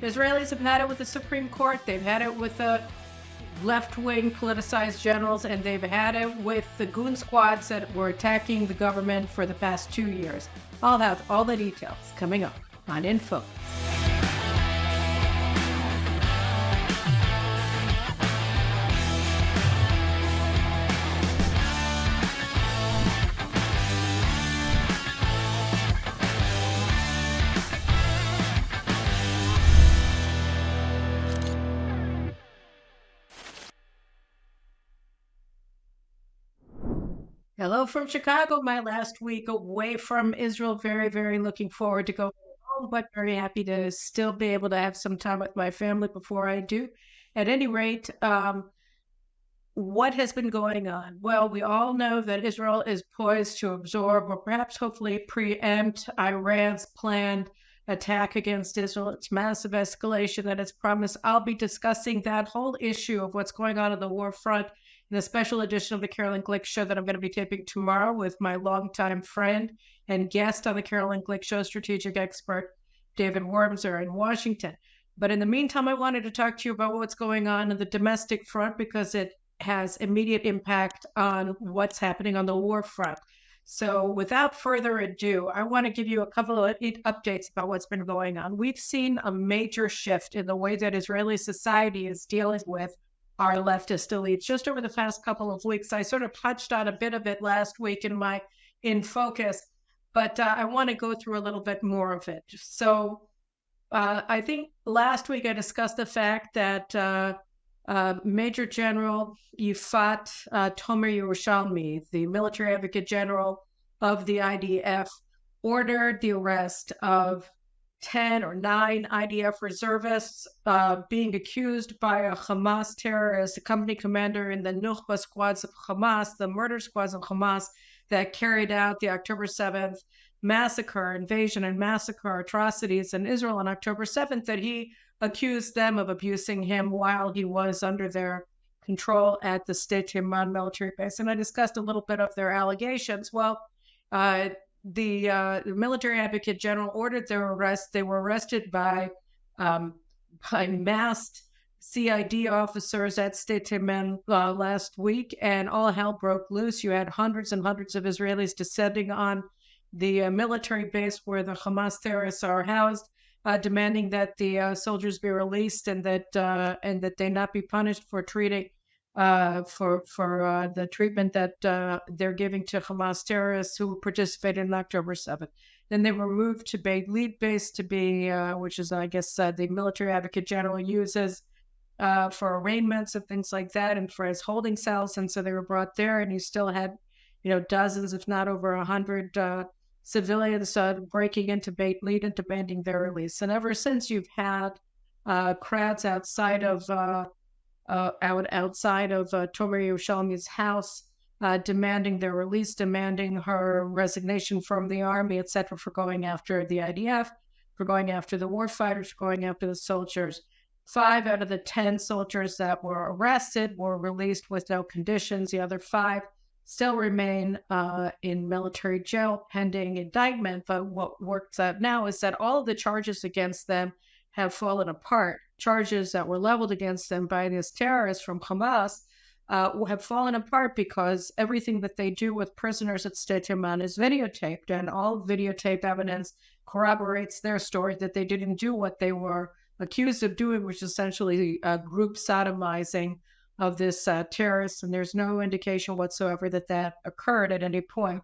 Israelis have had it with the Supreme Court. They've had it with the left-wing politicized generals, and they've had it with the goon squads that were attacking the government for the past 2 years. I'll have all the details coming up on Info. Hello from Chicago. My last week away from Israel. Very, very looking forward to going home, but very happy to still be able to have some time with my family before I do. At any rate, what has been going on? Well, we all know that Israel is poised to absorb or perhaps hopefully preempt Iran's planned attack against Israel. It's massive escalation that it's promised. I'll be discussing that whole issue of what's going on the war front in a special edition of the Caroline Glick Show that I'm going to be taping tomorrow with my longtime friend and guest on the Caroline Glick Show, strategic expert David Wormser in Washington. But in the meantime, I wanted to talk to you about what's going on the domestic front because it has immediate impact on what's happening on the war front. So without further ado, I want to give you a couple of updates about what's been going on. We've seen a major shift in the way that Israeli society is dealing with our leftist elites. Just over the past couple of weeks, I sort of touched on a bit of it last week in my In Focus, but I want to go through a little bit more of it. So I think last week I discussed the fact that Major General Yifat Tomer Yerushalmi, the military advocate general of the IDF, ordered the arrest of 10 or 9 IDF reservists being accused by a Hamas terrorist, a company commander in the Nukhba squads of Hamas, the murder squads of Hamas that carried out the October 7th massacre, invasion and massacre atrocities in Israel on October 7th, that he accused them of abusing him while he was under their control at the State Teman military base. And I discussed a little bit of their allegations. Well, the military advocate general ordered their arrest. They were arrested by masked CID officers at State Teman last week, and all hell broke loose. You had hundreds and hundreds of Israelis descending on the military base where the Hamas terrorists are housed, demanding that the soldiers be released and that they not be punished for treating the treatment that they're giving to Hamas terrorists who participated in October 7th. Then they were moved to Beit Lead base to be, which is, I guess, the military advocate general uses for arraignments and things like that, and for his holding cells. And so they were brought there, and he still had, dozens, if not over 100 civilians breaking into Beit Lead and demanding their release. And ever since, you've had crowds outside of Tomer Yerushalmi's house, demanding their release, demanding her resignation from the army, etc., for going after the IDF, for going after the warfighters, for going after the soldiers. 5 out of the 10 soldiers that were arrested were released with no conditions. The other 5 still remain in military jail pending indictment. But what works out now is that all of the charges against them have fallen apart. Charges that were leveled against them by this terrorist from Hamas have fallen apart because everything that they do with prisoners at State Teman is videotaped, and all videotape evidence corroborates their story that they didn't do what they were accused of doing, which is essentially group sodomizing of this terrorist. And there's no indication whatsoever that occurred at any point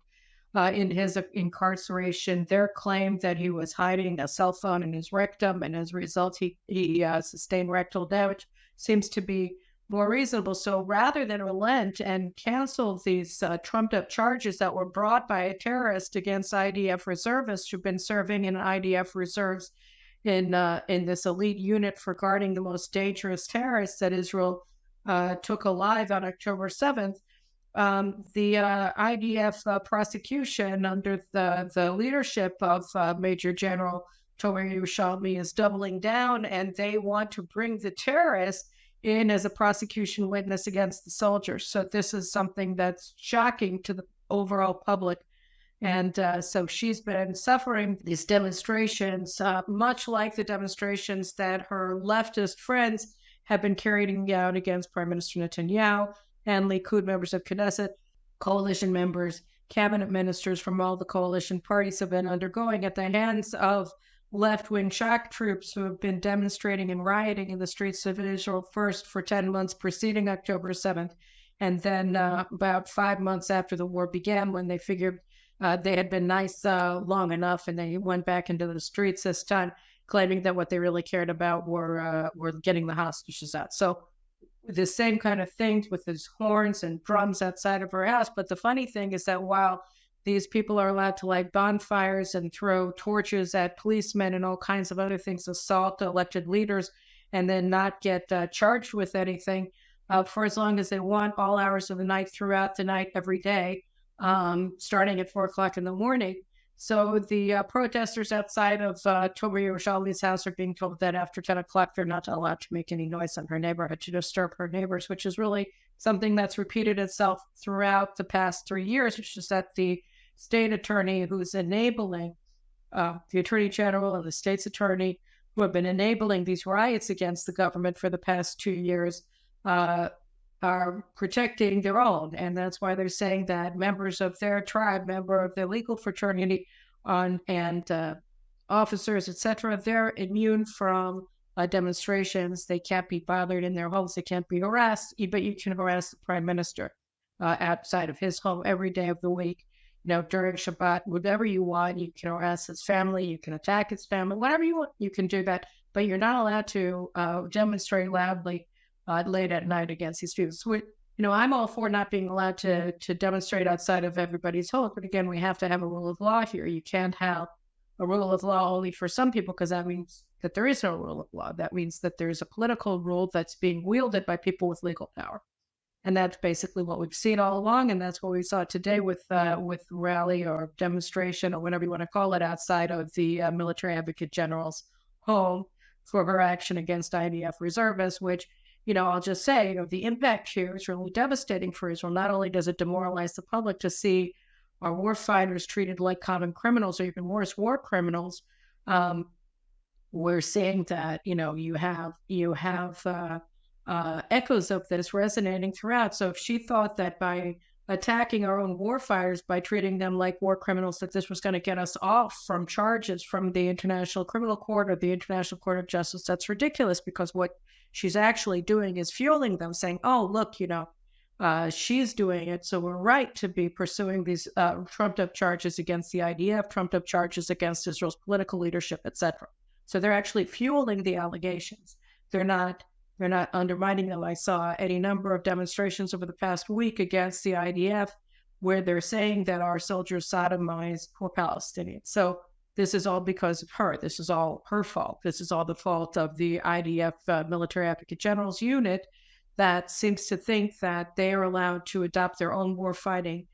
in his incarceration. Their claim that he was hiding a cell phone in his rectum, and as a result, he sustained rectal damage, seems to be more reasonable. So rather than relent and cancel these trumped-up charges that were brought by a terrorist against IDF reservists who've been serving in IDF reserves in this elite unit for guarding the most dangerous terrorists that Israel took alive on October 7th, the IDF prosecution under the leadership of Major General Tomer Yerushalmi is doubling down, and they want to bring the terrorists in as a prosecution witness against the soldiers. So this is something that's shocking to the overall public And so she's been suffering these demonstrations, much like the demonstrations that her leftist friends have been carrying out against Prime Minister Netanyahu and Likud members of Knesset, coalition members, cabinet ministers from all the coalition parties have been undergoing at the hands of left-wing shock troops who have been demonstrating and rioting in the streets of Israel first for 10 months preceding October 7th, and then about 5 months after the war began, when they figured they had been nice long enough, and they went back into the streets this time, claiming that what they really cared about were getting the hostages out. So the same kind of things with his horns and drums outside of her house. But the funny thing is that while these people are allowed to light bonfires and throw torches at policemen and all kinds of other things, assault elected leaders, and then not get charged with anything for as long as they want, all hours of the night, throughout the night, every day, starting at 4 o'clock in the morning. So the protesters outside of Tomer Yerushalmi's house are being told that after 10 o'clock, they're not allowed to make any noise in her neighborhood, to disturb her neighbors, which is really something that's repeated itself throughout the past 3 years, which is that the state attorney who's enabling, the attorney general and the state's attorney who have been enabling these riots against the government for the past 2 years, are protecting their own. And that's why they're saying that members of their tribe, member of their legal fraternity, and officers, etc., they're immune from demonstrations. They can't be bothered in their homes. They can't be harassed, but you can harass the prime minister outside of his home every day of the week. During Shabbat, whatever you want, you can harass his family, you can attack his family, whatever you want, you can do that. But you're not allowed to demonstrate loudly late at night against these people. So, I'm all for not being allowed to demonstrate outside of everybody's home. But again, we have to have a rule of law here. You can't have a rule of law only for some people, because that means that there is no rule of law. That means that there's a political rule that's being wielded by people with legal power. And that's basically what we've seen all along. And that's what we saw today with rally or demonstration or whatever you want to call it outside of the military advocate general's home for her action against IDF reservists, which, I'll just say, the impact here is really devastating for Israel. Not only does it demoralize the public to see our war fighters treated like common criminals, or even worse, war criminals, we're seeing that, you have echoes of this resonating throughout. So if she thought that by attacking our own war fighters, by treating them like war criminals, that this was going to get us off from charges from the International Criminal Court or the International Court of Justice, that's ridiculous, because what she's actually doing is fueling them, saying, oh, look, she's doing it, so we're right to be pursuing these trumped-up charges against the IDF, trumped-up charges against Israel's political leadership, etc. So they're actually fueling the allegations. They're not undermining them. I saw any number of demonstrations over the past week against the IDF where they're saying that our soldiers sodomize poor Palestinians. So this is all because of her. This is all her fault. This is all the fault of the IDF military advocate general's unit that seems to think that they are allowed to adopt their own war-fighting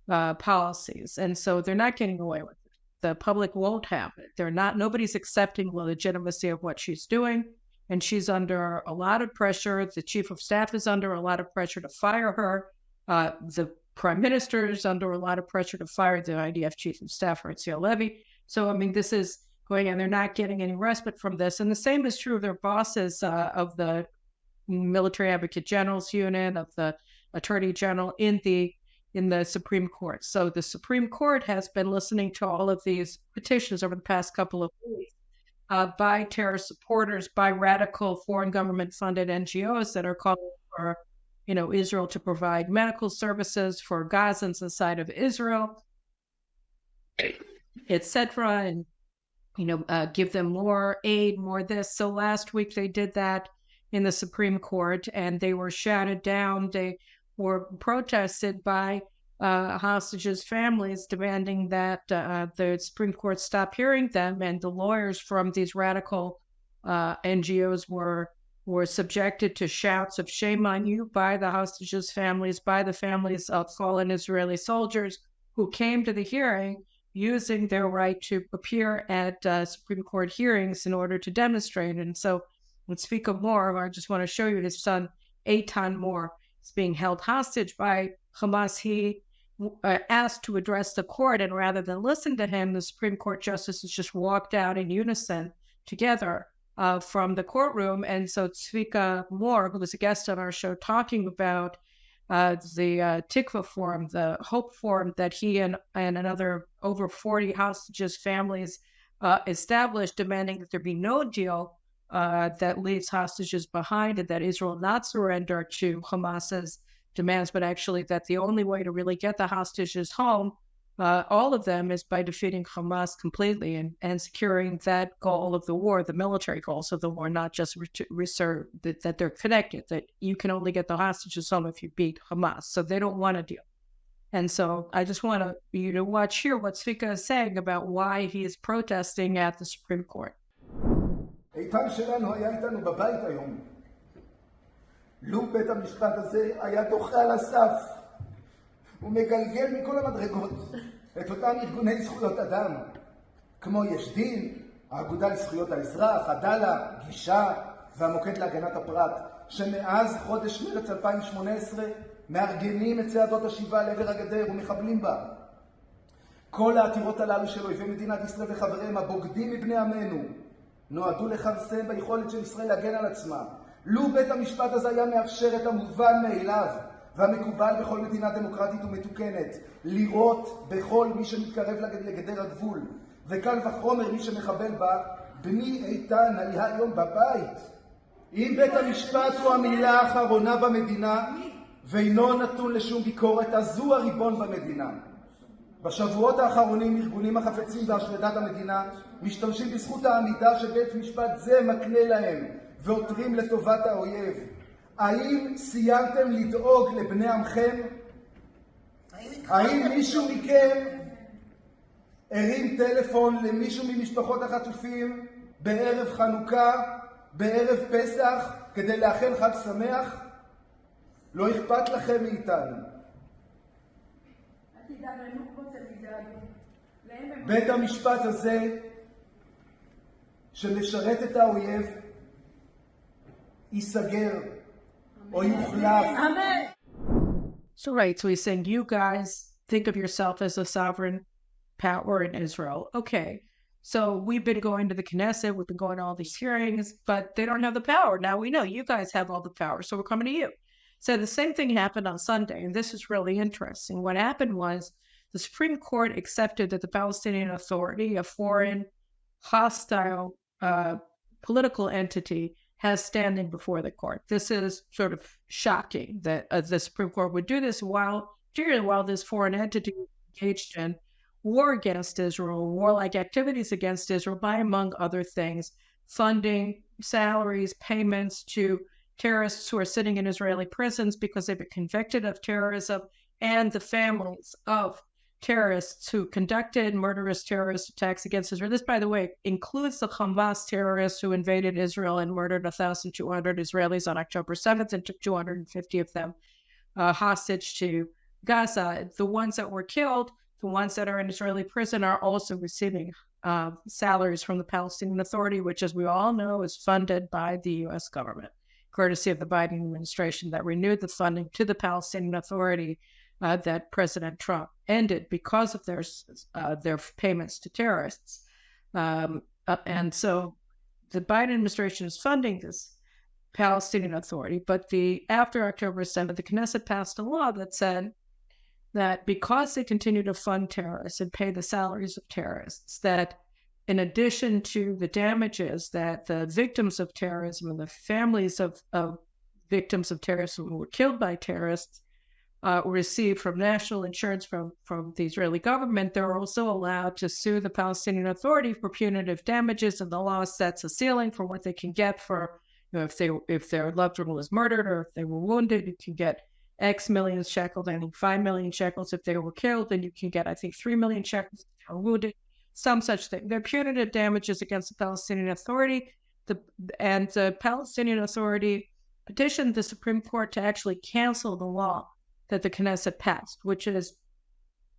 policies. And so they're not getting away with it. The public won't have it. Nobody's accepting the legitimacy of what she's doing. And she's under a lot of pressure. The chief of staff is under a lot of pressure to fire her. The prime minister is under a lot of pressure to fire the IDF chief of staff, Herzi Halevi. So, this is going on. They're not getting any respite from this. And the same is true of their bosses of the military advocate general's unit, of the attorney general in the Supreme Court. So the Supreme Court has been listening to all of these petitions over the past couple of weeks by terror supporters, by radical foreign government-funded NGOs that are calling for, Israel to provide medical services for Gazans inside of Israel, etc., and give them more aid, more this. So last week they did that in the Supreme Court, and they were shouted down. They were protested by hostages' families, demanding that the Supreme Court stop hearing them, and the lawyers from these radical NGOs were subjected to shouts of shame on you by the hostages' families, by the families of fallen Israeli soldiers who came to the hearing using their right to appear at Supreme Court hearings in order to demonstrate. And so, let's speak of more. I just want to show you his son, Eitan Moore, is being held hostage by Hamas. asked to address the court, and rather than listen to him, the Supreme Court justices just walked out in unison together from the courtroom. And so Tzvika Moore, who was a guest on our show, talking about the Tikva Forum, the Hope Forum that he and another over 40 hostages' families established, demanding that there be no deal that leaves hostages behind, and that Israel not surrender to Hamas's demands, but actually that the only way to really get the hostages home, all of them, is by defeating Hamas completely and securing that goal of the war, the military goals of the war, not just that they're connected, that you can only get the hostages home if you beat Hamas. So they don't want a deal. And so I just want you to watch here what Tzvika is saying about why he is protesting at the Supreme Court. איתן שלנו היה איתנו בבית היום. לו בית המשפט הזה היה דוחה על הסף ומגלגל מכל המדרגות את אותם ארגוני זכויות אדם, כמו יש דין, האגודה לזכויות האזרח, עדאלה, גישה והמוקד להגנת הפרט, שמאז חודש מרץ 2018 מארגנים את צעדות השיבה לעבר הגדר ומחבלים בה. כל העתירות הללו של אויבי מדינת ישראל וחבריהם הבוגדים מבני עמנו נועדו לכרסם ביכולת של ישראל להגן על עצמה. לו בית המשפט הזה היה מאפשר את המובן מאליו והמקובל בכל מדינה דמוקרטית ומתוקנת, לראות בכל מי שמתקרב לגדר הגבול, וקל וחומר מי שמחבל בה, בני איתן היה היום בבית. אם בית המשפט הוא המילה האחרונה במדינה ואינו נתון לשום ביקורת, אז הוא הריבון במדינה. בשבועות האחרונים ארגונים החפצים בהשמדת המדינה משתמשים בזכות העמידה שבית משפט זה מקנה להם ועותרים לטובת האויב. האם סיימתם לדאוג לבני עמכם? האם מישהו מכם הרים טלפון למישהו ממשפחות החטופים בערב חנוכה, בערב פסח, כדי לאחל חג שמח? לא אכפת לכם מאיתנו. בית המשפט הזה שמשרת את האויב ייסגר או יוחלף. So he's saying, you guys think of yourself as a sovereign power in Israel. Okay, so we've been going to the Knesset, we've been going to all these hearings, but they don't have the power. Now we know you guys have all the power, so we're coming to you. So the same thing happened on Sunday, and this is really interesting. What happened was the Supreme Court accepted that the Palestinian Authority, a foreign, hostile political entity, has standing before the court. This is sort of shocking that the Supreme Court would do this particularly while this foreign entity engaged in war against Israel, warlike activities against Israel by, among other things, funding, salaries, payments to terrorists who are sitting in Israeli prisons because they've been convicted of terrorism, and the families of terrorists who conducted murderous terrorist attacks against Israel. This, by the way, includes the Hamas terrorists who invaded Israel and murdered 1,200 Israelis on October 7th and took 250 of them hostage to Gaza. The ones that were killed, the ones that are in Israeli prison, are also receiving salaries from the Palestinian Authority, which, as we all know, is funded by the U.S. government, courtesy of the Biden administration that renewed the funding to the Palestinian Authority that President Trump ended because of their payments to terrorists. And so the Biden administration is funding this Palestinian Authority, but after October 7th, the Knesset passed a law that said that because they continue to fund terrorists and pay the salaries of terrorists, that in addition to the damages that the victims of terrorism and the families of victims of terrorism who were killed by terrorists receive from national insurance from the Israeli government, they're also allowed to sue the Palestinian Authority for punitive damages, and the law sets a ceiling for what they can get for, if their loved one was murdered or if they were wounded, you can get X million shekels, I think 5 million shekels if they were killed, then you can get, I think, 3 million shekels if they were wounded, some such thing. They're punitive damages against the Palestinian Authority, and the Palestinian Authority petitioned the Supreme Court to actually cancel the law that the Knesset passed, which is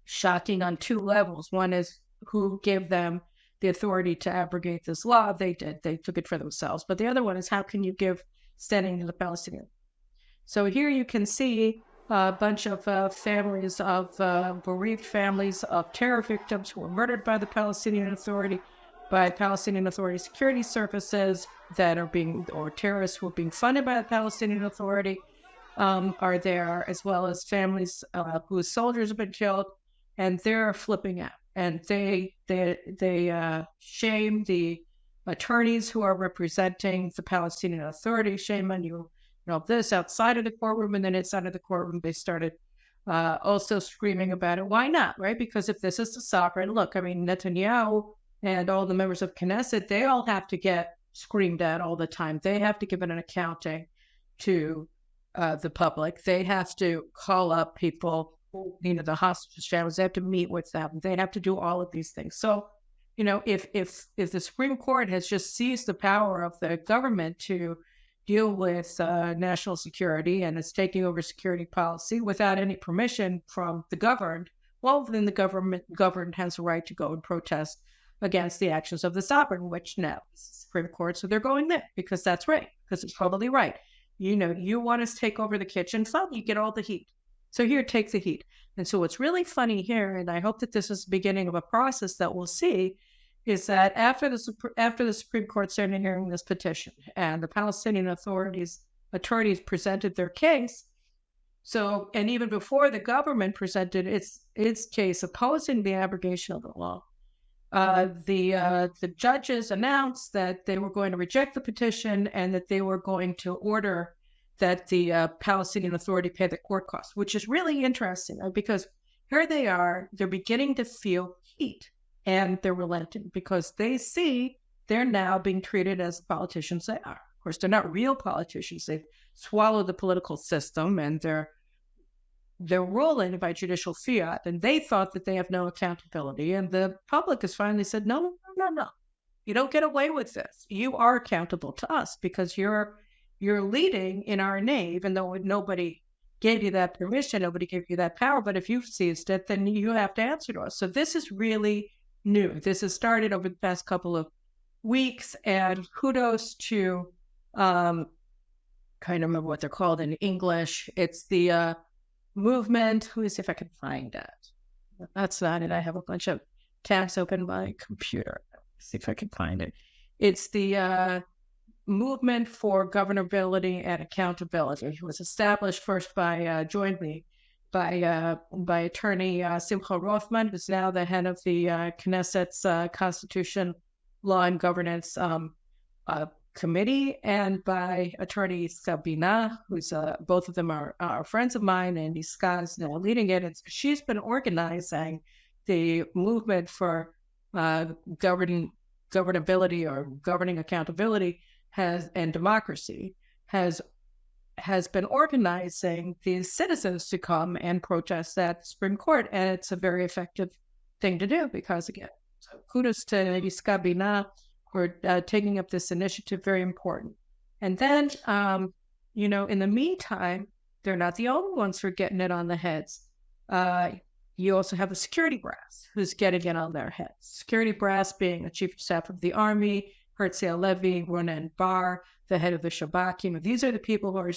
shocking on two levels. One is who gave them the authority to abrogate this law. They did. They took it for themselves. But the other one is, how can you give standing to the Palestinians? So here you can see a bunch of families of bereaved families of terror victims who were murdered by the Palestinian Authority, by Palestinian Authority security services that are or terrorists who are being funded by the Palestinian Authority are there, as well as families whose soldiers have been killed, and they're flipping out, and they shame the attorneys who are representing the Palestinian Authority. Shame on you, this outside of the courtroom, and then inside of the courtroom, they started also screaming about it. Why not, right? Because if this is the sovereign, look, I mean, Netanyahu and all the members of Knesset, they all have to get screamed at all the time. They have to give an accounting to the public. They have to call up people, the hostage families. They have to meet with them. They have to do all of these things. So, if the Supreme Court has just seized the power of the government to deal with national security and is taking over security policy without any permission from the governed, well, then the governed has a right to go and protest against the actions of the sovereign, which now is the Supreme Court. So they're going there because that's right, because it's totally right. You want us to take over the kitchen, fine, you get all the heat. So here, take the heat. And so what's really funny here, and I hope that this is the beginning of a process that we'll see, is that after the Supreme Court started hearing this petition and the Palestinian attorneys presented their case, and even before the government presented its case opposing the abrogation of the law, the judges announced that they were going to reject the petition and that they were going to order that the Palestinian Authority pay the court costs, which is really interesting because here they are, they're beginning to feel heat and they're relenting because they see they're now being treated as politicians they are. Of course, they're not real politicians. They've swallowed the political system and they're ruling by judicial fiat, and they thought that they have no accountability. And the public has finally said, no. You don't get away with this. You are accountable to us because you're leading in our name, even though nobody gave you that permission, nobody gave you that power. But if you've seized it, then you have to answer to us. So this is really new. This has started over the past couple of weeks, and kudos to, kind of remember what they're called in English. It's the movement. Let me see if I can find it. That's not it. I have a bunch of tabs open on my computer. Let's see if I can find it. It's the movement for governability and accountability. It was established first jointly by attorney Simcha Rothman, who's now the head of the Knesset's Constitution, Law and Governance Committee, and by attorney Sabina, who's both of them are friends of mine, and Iska is now leading it. And she's been organizing the movement for governability or governing accountability and democracy has been organizing these citizens to come and protest at the Supreme Court, and it's a very effective thing to do because, again, so kudos to Iska Bina for taking up this initiative, very important. And then, in the meantime, they're not the only ones who are getting it on the heads. You also have the security brass who's getting it on their heads. Security brass being the chief of staff of the army, Herzl Levy, Ronen Bar, the head of the Shabak. These are the people who are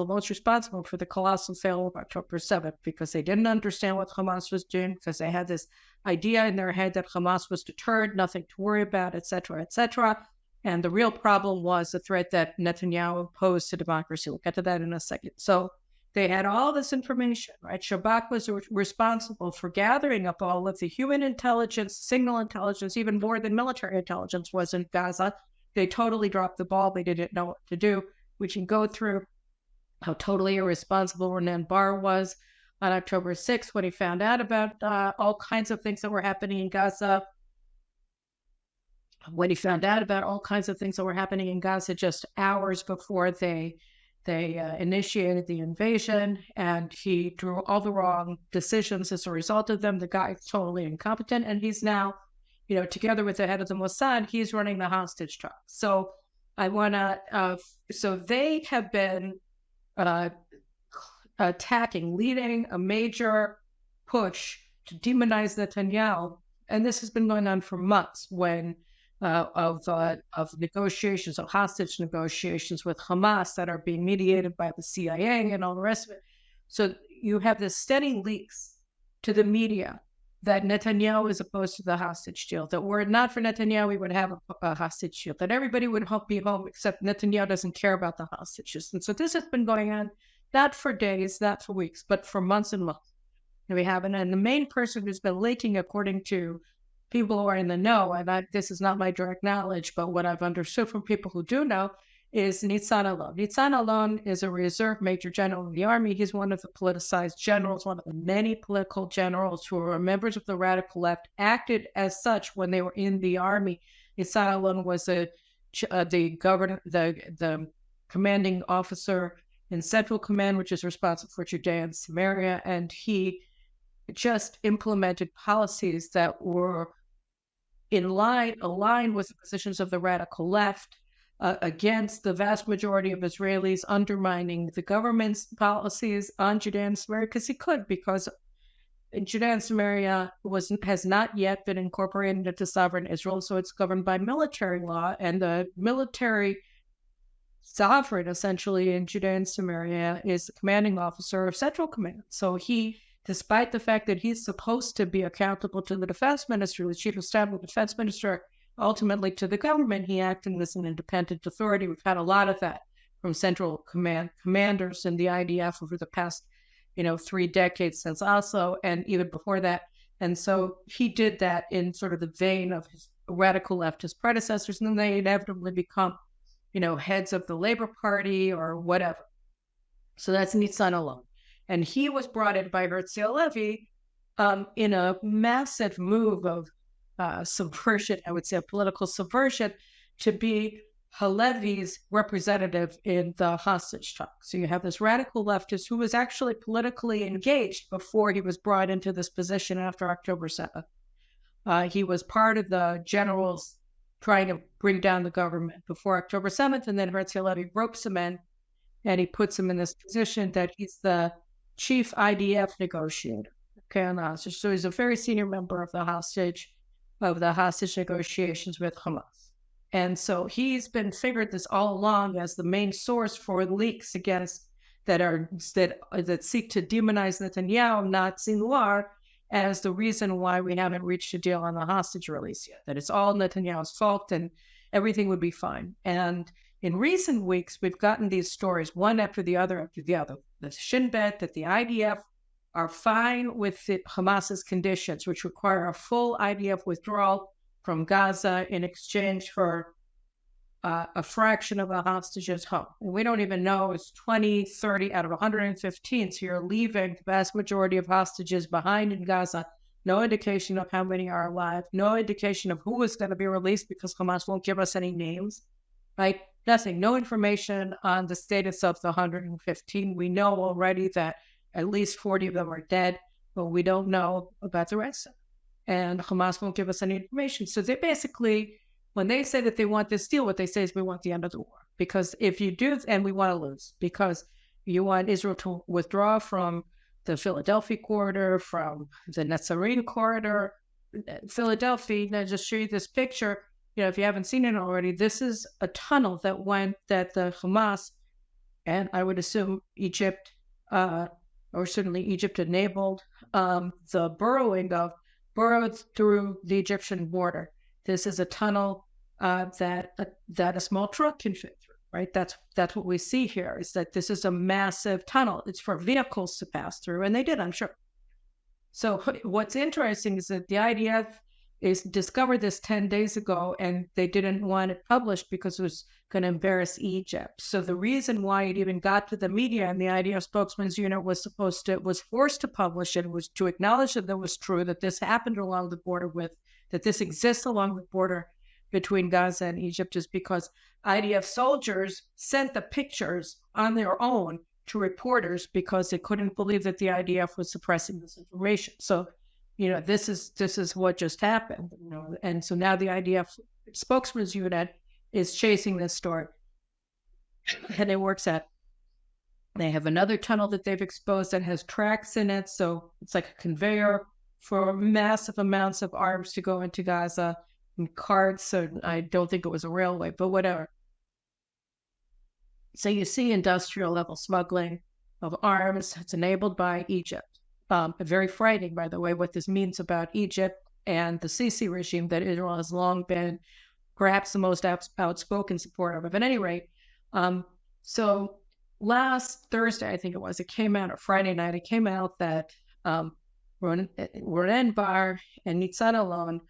most responsible for the colossal failure of October 7th, because they didn't understand what Hamas was doing, because they had this idea in their head that Hamas was deterred, nothing to worry about, etc., etc. And the real problem was the threat that Netanyahu posed to democracy. We'll get to that in a second. So they had all this information, right? Shabak was responsible for gathering up all of the human intelligence, signal intelligence, even more than military intelligence was in Gaza. They totally dropped the ball. They didn't know what to do. We can go through how totally irresponsible Ronen Bar was on October 6th when he found out about all kinds of things that were happening in Gaza. When he found out about all kinds of things that were happening in Gaza just hours before they initiated the invasion, and he drew all the wrong decisions as a result of them. The guy's totally incompetent, and he's now, together with the head of the Mossad, he's running the hostage talk. So so they have been leading a major push to demonize Netanyahu, and this has been going on for months of negotiations, of hostage negotiations with Hamas that are being mediated by the CIA and all the rest of it. So, you have this steady leaks to the media that Netanyahu is opposed to the hostage deal, that were it not for Netanyahu, we would have a hostage deal, that everybody would be home except Netanyahu doesn't care about the hostages. And so this has been going on, not for days, not for weeks, but for months and months. And we haven't. And the main person who's been leaking, according to people who are in the know, and this is not my direct knowledge, but what I've understood from people who do know, is Nitzan Alon. Nitzan Alon is a reserve major general in the army. He's one of the politicized generals, one of the many political generals who are members of the radical left, acted as such when they were in the army. Nitzan Alon was the commanding officer in Central Command, which is responsible for Judea and Samaria, and he just implemented policies that were aligned with the positions of the radical left, against the vast majority of Israelis, undermining the government's policies on Judea and Samaria, because Judea and Samaria has not yet been incorporated into sovereign Israel, so it's governed by military law, and the military sovereign, essentially, in Judea and Samaria is the commanding officer of Central Command. So he, despite the fact that he's supposed to be accountable to the defense minister, the chief of staff of the defense minister, ultimately to the government, he acted as an independent authority. We've had a lot of that from Central Command commanders in the IDF over the past, 3 decades since Oslo, and even before that. And so he did that in sort of the vein of his radical leftist predecessors, and then they inevitably become, heads of the Labor Party or whatever. So that's Nitzan Alon. And he was brought in by Herzl Halevi in a massive move of subversion, I would say a political subversion, to be Halevi's representative in the hostage talk. So you have this radical leftist who was actually politically engaged before he was brought into this position after October 7th. He was part of the generals trying to bring down the government before October 7th, and then Herzl Halevi ropes him in, and he puts him in this position that he's the chief IDF negotiator, on the hostage. So he's a very senior member of the hostage negotiations with Hamas. And so he's been figured this all along as the main source for leaks against that seek to demonize Netanyahu, not Sinwar, as the reason why we haven't reached a deal on the hostage release yet, that it's all Netanyahu's fault and everything would be fine. And in recent weeks, we've gotten these stories, one after the other, the Shin Bet, that the IDF are fine with Hamas's conditions, which require a full IDF withdrawal from Gaza in exchange for a fraction of the hostages home. And we don't even know, it's 20, 30 out of 115, so you're leaving the vast majority of hostages behind in Gaza. No indication of how many are alive, no indication of who is going to be released because Hamas won't give us any names, right? Nothing, no information on the status of the 115. We know already that at least 40 of them are dead, but we don't know about the rest. And Hamas won't give us any information. So they basically, when they say that they want this deal, what they say is we want the end of the war. Because if you do, and we want to lose, because you want Israel to withdraw from the Philadelphia corridor, from the Netzarim corridor. Philadelphia, now just show you this picture, if you haven't seen it already, this is a tunnel that the Hamas, and I would assume Egypt, or certainly Egypt enabled the burrowed through the Egyptian border. This is a tunnel that a small truck can fit through, right? That's what we see here, is that this is a massive tunnel. It's for vehicles to pass through, and they did, I'm sure. So what's interesting is that the IDF discovered this 10 days ago, and they didn't want it published because it was going to embarrass Egypt. So the reason why it even got to the media and the IDF spokesman's unit was forced to publish it, was to acknowledge that that was true, that this happened along the border that this exists along the border between Gaza and Egypt, is because IDF soldiers sent the pictures on their own to reporters because they couldn't believe that the IDF was suppressing this information. So this is what just happened, and so now the IDF spokesman's unit is chasing this story, and it works out. They have another tunnel that they've exposed that has tracks in it, so it's like a conveyor for massive amounts of arms to go into Gaza, and carts. So I don't think it was a railway, but whatever. So you see industrial level smuggling of arms. It's enabled by Egypt. Very frightening, by the way, what this means about Egypt and the Sisi regime that Israel has long been perhaps the most outspoken supporter of. But at any rate, so last Thursday, I think it came out, or Friday night, it came out that Ronen Bar and Nitzan Alon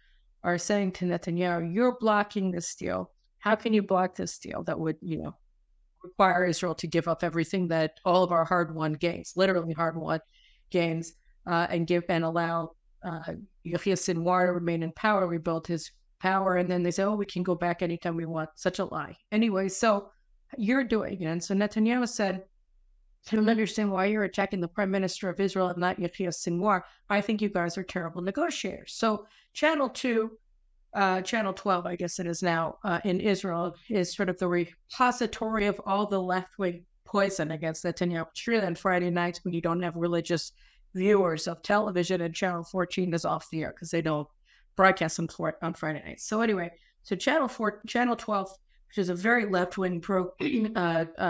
are saying to Netanyahu, you're blocking this deal. How can you block this deal that would, require Israel to give up everything, that all of our hard-won gains, literally hard-won gains, and allow Yahya Sinwar to remain in power, rebuild his power, and then they say, oh, we can go back anytime we want. Such a lie. Anyway, so you're doing it. And so Netanyahu said, I don't understand why you're attacking the Prime Minister of Israel and not Yahya Sinwar. I think you guys are terrible negotiators. So Channel 12, I guess it is now, in Israel, is sort of the repository of all the left-wing poison against Netanyahu. Sure, on Friday nights when you don't have religious viewers of television, and Channel 14 is off the air because they don't broadcast them on Friday nights. So anyway, so Channel 12, which is a very left-wing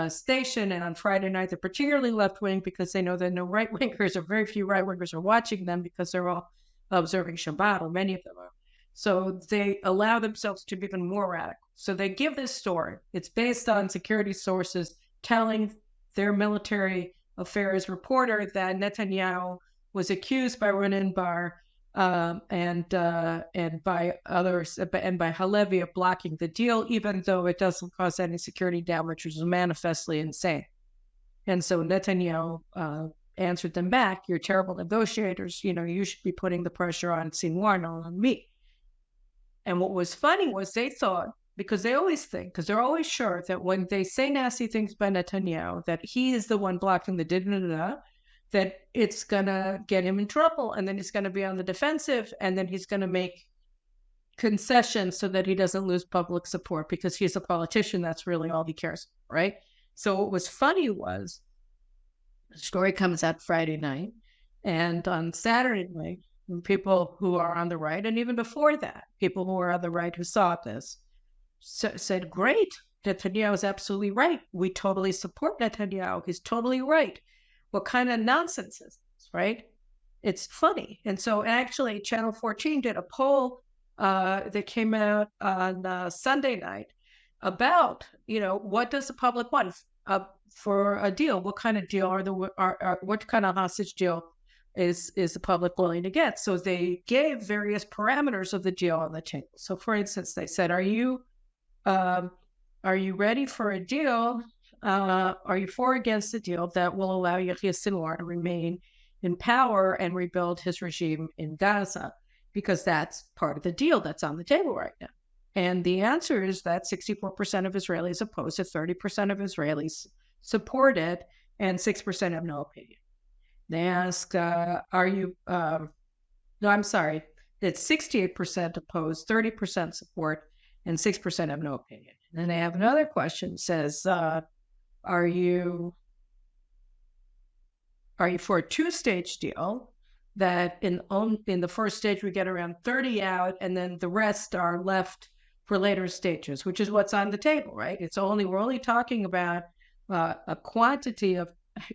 station, and on Friday night they're particularly left-wing because they know that no right-wingers, or very few right-wingers, are watching them because they're all observing Shabbat, or many of them are. So they allow themselves to be even more radical. So they give this story. It's based on security sources telling their military affairs reporter that Netanyahu was accused by Ronen Bar and by others, and by Halevi, of blocking the deal, even though it doesn't cause any security damage, which is manifestly insane. And so Netanyahu answered them back, you're terrible negotiators. You should be putting the pressure on Sinwar, not on me. And what was funny was they thought, because they always think, because they're always sure that when they say nasty things by Netanyahu, that he is the one blocking the da-da-da-da, that it's going to get him in trouble, and then he's going to be on the defensive, and then he's going to make concessions so that he doesn't lose public support, because he's a politician. That's really all he cares about, right? So what was funny was the story comes out Friday night, and on Saturday night, people who are on the right, and even before that, people who are on the right who saw this said, great, Netanyahu is absolutely right. We totally support Netanyahu. He's totally right. What kind of nonsense is this, right? It's funny. And so actually Channel 14 did a poll that came out on Sunday night about, what does the public want for a deal? What kind of deal what kind of hostage deal is the public willing to get? So they gave various parameters of the deal on the table. So for instance, they said, are you ready for a deal? Are you for or against a deal that will allow Yahya Sinwar to remain in power and rebuild his regime in Gaza? Because that's part of the deal that's on the table right now. And the answer is that 64% of Israelis oppose it, 30% of Israelis support it, and 6% have no opinion. They ask, it's 68% oppose, 30% support, and 6% have no opinion. And then they have another question, says, are you for a two-stage deal that in the first stage we get around 30 out, and then the rest are left for later stages, which is what's on the table, right? We're only talking about a quantity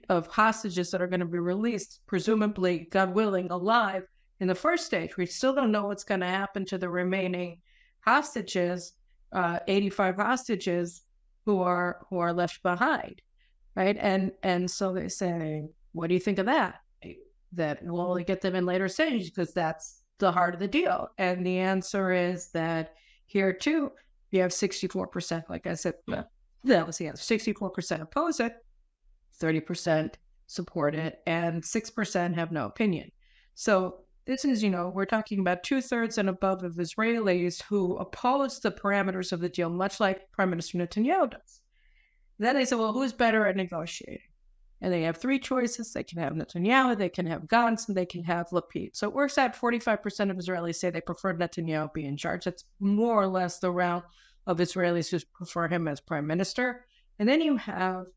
of hostages that are going to be released, presumably, God willing, alive in the first stage. We still don't know what's going to happen to the remaining hostages, 85 hostages who are left behind, right? And so they say, what do you think of that? That we'll only get them in later stages because that's the heart of the deal. And the answer is that here too, you have 64%, like I said, that was the answer. 64% oppose it, 30% support it, and 6% have no opinion. So this is, we're talking about 2/3 and above of Israelis who oppose the parameters of the deal, much like Prime Minister Netanyahu does. Then they say, well, who's better at negotiating? And they have three choices. They can have Netanyahu, they can have Gantz, and they can have Lapid. So it works out 45% of Israelis say they prefer Netanyahu be in charge. That's more or less the round of Israelis who prefer him as prime minister. And then you have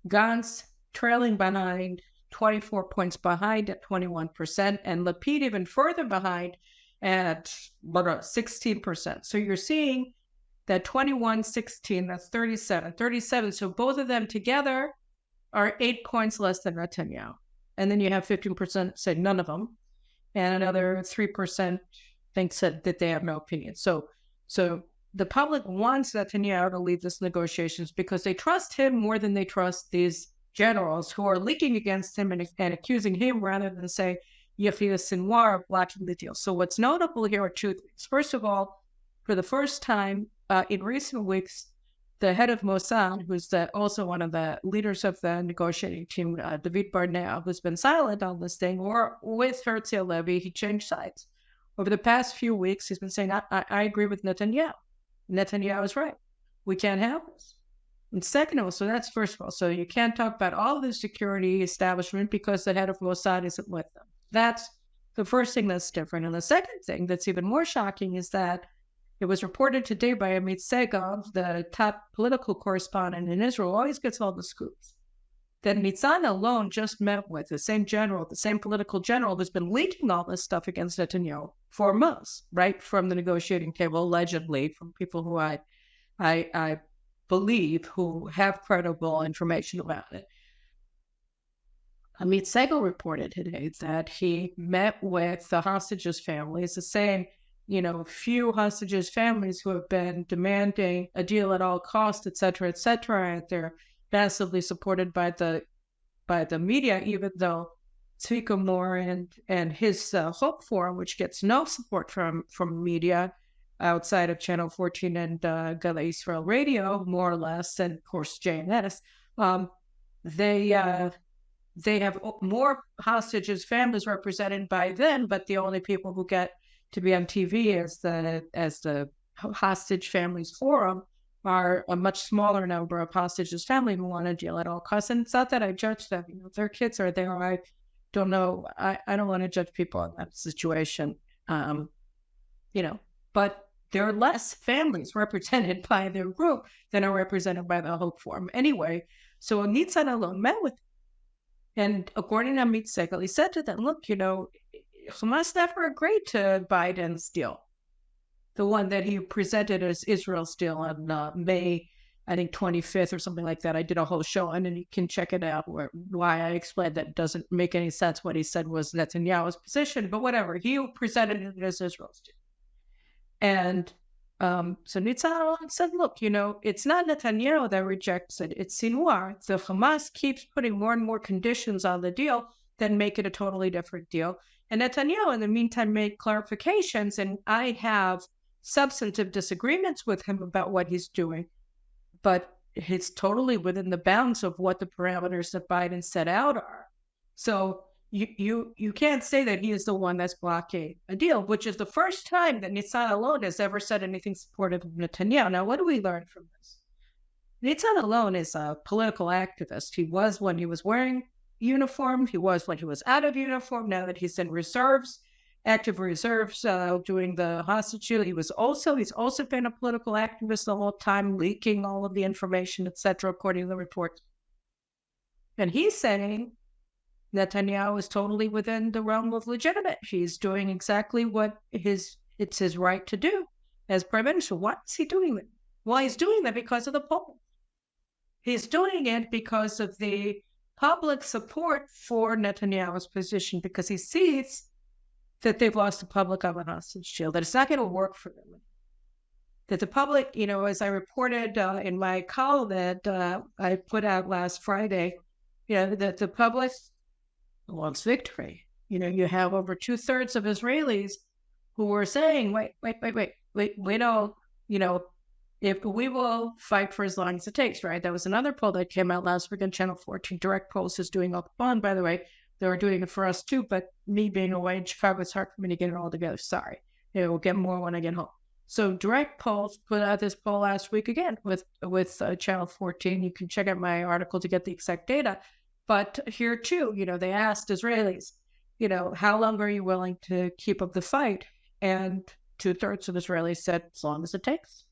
Gantz trailing behind, 24 points behind at 21%, and Lapid even further behind at 16%. So you're seeing that 21, 16, that's 37. So both of them together are 8 points less than Netanyahu. And then you have 15% say none of them, and another 3% thinks that they have no opinion. So the public wants Netanyahu to lead these negotiations because they trust him more than they trust these generals who are leaking against him and accusing him rather than say Yahya Sinwar of blocking the deal. So what's notable here are two things. First of all, for the first time in recent weeks, the head of Mossad, who's also one of the leaders of the negotiating team, David Barnea, who's been silent on this thing, or with Herzl Levy, he changed sides. Over the past few weeks, he's been saying, I agree with Netanyahu. Netanyahu is right. We can't have this. And second of all, so that's first of all, so you can't talk about all the security establishment because the head of Mossad isn't with them. That's the first thing that's different. And the second thing that's even more shocking is that it was reported today by Amit Segov, the top political correspondent in Israel, always gets all the scoops, that Nitzan alone just met with the same general, the same political general who's been leaking all this stuff against Netanyahu for months, right from the negotiating table, allegedly, from people who I believe who have credible information about it. Amit Segov reported today that he met with the hostages' families, the same few hostages' families who have been demanding a deal at all costs, et cetera, and they're massively supported by the media, even though Tzvika Moore and his Hope Forum, which gets no support from media outside of Channel 14 and Galei Israel Radio, more or less, and of course JNS, they have more hostages' families represented by them, but the only people who get to be on TV as the Hostage Families Forum are a much smaller number of hostages' family who want to deal at all costs. And it's not that I judge them. Their kids are there. I don't know. I don't want to judge people in that situation. But there are less families represented by their group than are represented by the Hope Forum. Anyway, so Nitzan alone met with them. And according to Amit Segov, he said to them, look, Hamas never agreed to Biden's deal, the one that he presented as Israel's deal on May, I think, 25th or something like that. I did a whole show on it, and you can check it out why I explained that it doesn't make any sense. What he said was Netanyahu's position, but whatever. He presented it as Israel's deal. And so Nitzan said, look, it's not Netanyahu that rejects it. It's Sinwar. The Hamas keeps putting more and more conditions on the deal that make it a totally different deal. And Netanyahu, in the meantime, made clarifications, and I have substantive disagreements with him about what he's doing, but it's totally within the bounds of what the parameters that Biden set out are. So you can't say that he is the one that's blocking a deal, which is the first time that Nitzan alone has ever said anything supportive of Netanyahu. Now, what do we learn from this? Nitzan alone is a political activist. He was when he was wearing uniform. He was when he was out of uniform. Now that he's in reserves, active reserves, doing the hostage deal, he's also been a political activist the whole time, leaking all of the information, etc., according to the reports. And he's saying Netanyahu is totally within the realm of legitimate. He's doing exactly what it's his right to do as prime minister. Why is he doing that? Well, he's doing that because of the polls. He's doing it because of the public support for Netanyahu's position, because he sees that they've lost the public on the hostage deal, that it's not going to work for them. That the public, as I reported in my column that I put out last Friday, that the public wants victory. You have over 2/3 of Israelis who were saying, wait, we don't, if we will fight for as long as it takes, right? That was another poll that came out last week on Channel 14. Direct Polls is doing all the fun, by the way. They were doing it for us too, but me being away in Chicago, it's hard for me to get it all together. Sorry. We'll get more when I get home. So Direct Polls put out this poll last week again with Channel 14. You can check out my article to get the exact data. But here too, they asked Israelis, how long are you willing to keep up the fight? And 2/3 of Israelis said, as long as it takes.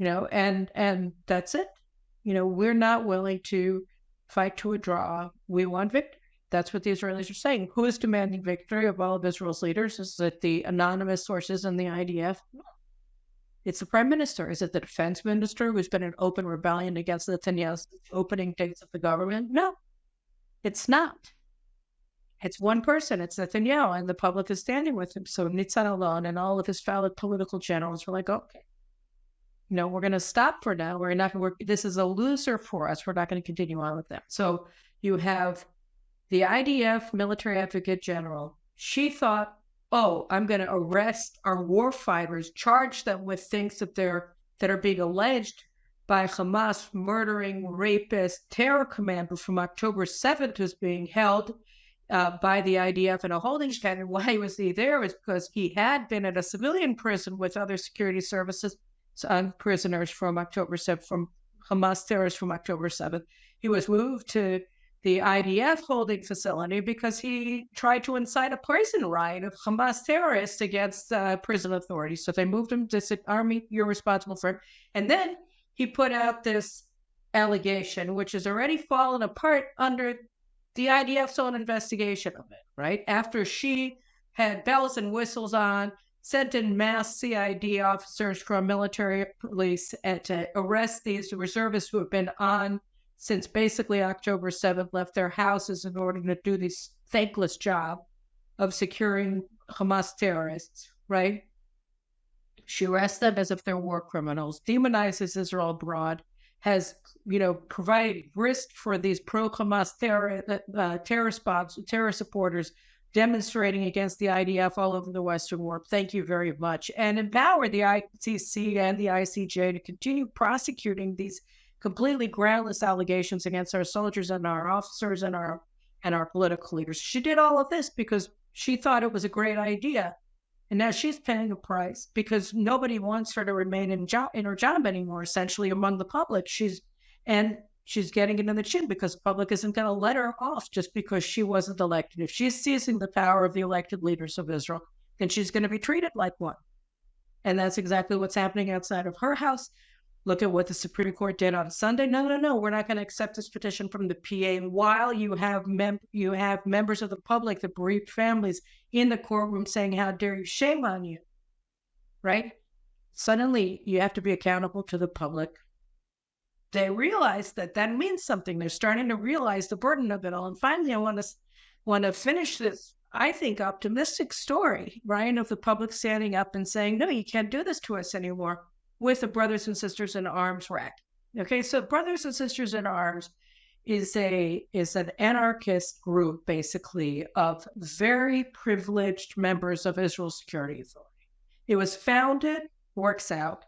And that's it. We're not willing to fight to a draw. We want victory. That's what the Israelis are saying. Who is demanding victory of all of Israel's leaders? Is it the anonymous sources in the IDF? No. It's the prime minister. Is it the defense minister who's been in open rebellion against Netanyahu's opening dates of the government? No, it's not. It's one person. It's Netanyahu, and the public is standing with him. So Nitzan alone and all of his fellow political generals were like, okay, we're going to stop for now. We're not going to. This is a loser for us. We're not going to continue on with that. So you have the IDF military advocate general. She thought, oh, I'm going to arrest our war fighters, charge them with things that are being alleged by Hamas, murdering rapist terror commander from October 7th, who's being held by the IDF in a holding pen. And why was he there is because he had been at a civilian prison with other security services prisoners from October 7th, from Hamas terrorists from October 7th. He was moved to the IDF holding facility because he tried to incite a poison riot of Hamas terrorists against prison authorities. So they moved him to the army. You're responsible for him. And then he put out this allegation, which has already fallen apart under the IDF's own investigation of it, right? After she had bells and whistles on, sent in mass CID officers from military police to arrest these reservists who have been on since basically October 7th, left their houses in order to do this thankless job of securing Hamas terrorists, right? She arrests them as if they're war criminals, demonizes Israel abroad, has, provided grist for these pro-Hamas terror supporters demonstrating against the IDF all over the Western world. Thank you very much. And empower the ICC and the ICJ to continue prosecuting these completely groundless allegations against our soldiers and our officers and our political leaders. She did all of this because she thought it was a great idea. And now she's paying a price because nobody wants her to remain in her job anymore, essentially, among the public. She's getting it in the chin because the public isn't going to let her off just because she wasn't elected. If she's seizing the power of the elected leaders of Israel, then she's going to be treated like one. And that's exactly what's happening outside of her house. Look at what the Supreme Court did on Sunday. No, we're not going to accept this petition from the PA. While you have members of the public, the bereaved families in the courtroom saying, how dare you, shame on you, right? Suddenly, you have to be accountable to the public. They realize that means something. They're starting to realize the burden of it all. And finally, I want to finish this, I think, optimistic story, Ryan, of the public standing up and saying, no, you can't do this to us anymore, with the Brothers and Sisters in Arms rack. Okay, so Brothers and Sisters in Arms is an anarchist group, basically, of very privileged members of Israel's security authority. It was founded, works out,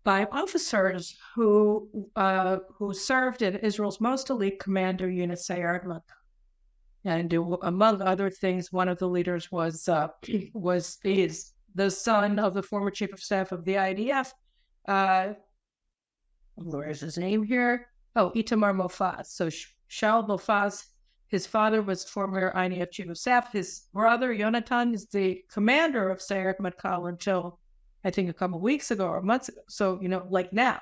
by officers who served in Israel's most elite commander unit, Sayeret Matkal. And among other things, one of the leaders is the son of the former chief of staff of the IDF. Where's his name here? Oh, Itamar Mofaz. So Shaul Mofaz, his father was former IDF chief of staff. His brother, Yonatan, is the commander of Sayeret Matkal until, I think, a couple of weeks ago or months ago. So, like now,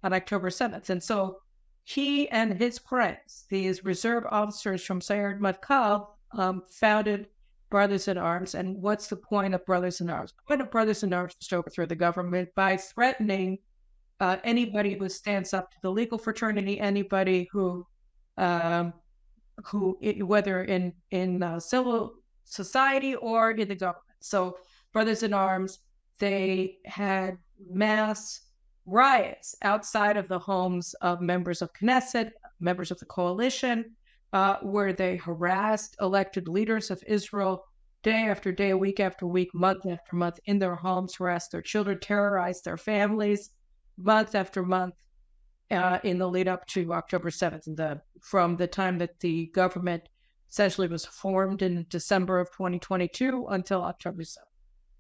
on October 7th. And so he and his friends, these reserve officers from Sayeret Matkal, founded Brothers in Arms. And what's the point of Brothers in Arms? The point of Brothers in Arms is to overthrow the government by threatening anybody who stands up to the legal fraternity, anybody who whether in civil society or in the government. So Brothers in Arms, they had mass riots outside of the homes of members of Knesset, members of the coalition, where they harassed elected leaders of Israel day after day, week after week, month after month in their homes, harassed their children, terrorized their families, month after month in the lead up to October 7th, from the time that the government essentially was formed in December of 2022 until October 7th.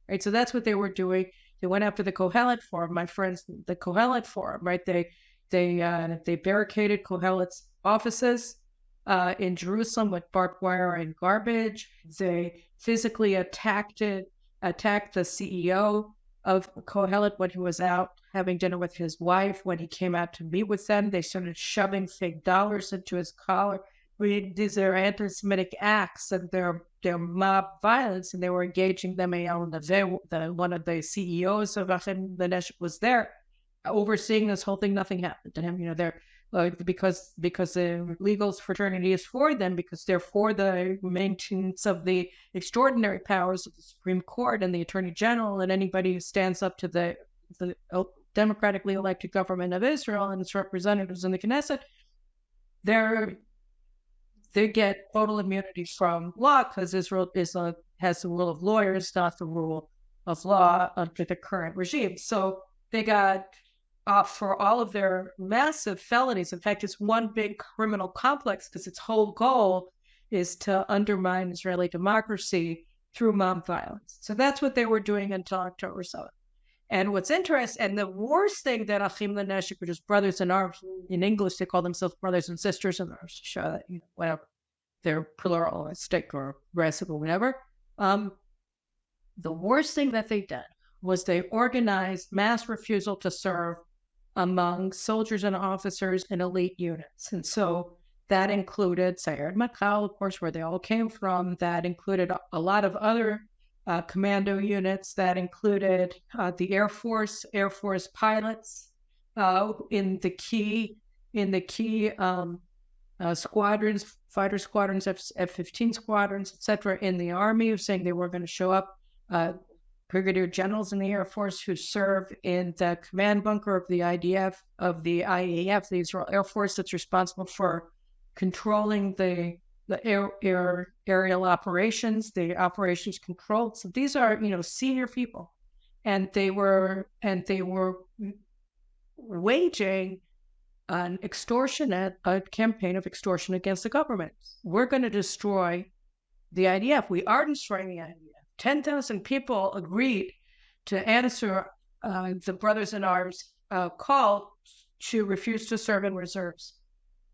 Right, so that's what they were doing. They went after the Kohelet Forum, my friends, the Kohelet Forum, right? They barricaded Kohelet's offices in Jerusalem with barbed wire and garbage. They physically attacked the CEO of Kohelet when he was out having dinner with his wife. When he came out to meet with them, they started shoving fake dollars into his collar, these are anti-Semitic acts and they're mob violence, and they were engaging them. One of the CEOs of Achim Lenesh was there overseeing this whole thing. Nothing happened to him. They're because the legal fraternity is for them, because they're for the maintenance of the extraordinary powers of the Supreme Court and the Attorney General and anybody who stands up to the democratically elected government of Israel and its representatives in the Knesset. They get total immunity from law because Israel has the rule of lawyers, not the rule of law under the current regime. So they got off for all of their massive felonies. In fact, it's one big criminal complex because its whole goal is to undermine Israeli democracy through mob violence. So that's what they were doing until October 7th. And what's interesting, and the worst thing that Achim Lenesh, which is brothers in arms, in English they call themselves brothers and sisters in arms, to show that, whatever, they're pluralistic or aggressive or whatever. The worst thing that they did was they organized mass refusal to serve among soldiers and officers in elite units. And so that included Sayeret Matkal, of course, where they all came from. That included a lot of other commando units. That included the Air Force pilots in the key squadrons, fighter squadrons, F-15 squadrons, etc. in the Army, saying they were going to show up. Brigadier generals in the Air Force who serve in the command bunker of the IDF, of the IAF, the Israel Air Force, that's responsible for controlling the aerial operations, the operations control. So these are, senior people, and they were waging a campaign of extortion against the government. We're going to destroy the IDF. We are destroying the IDF. 10,000 people agreed to answer the Brothers in Arms call to refuse to serve in reserves.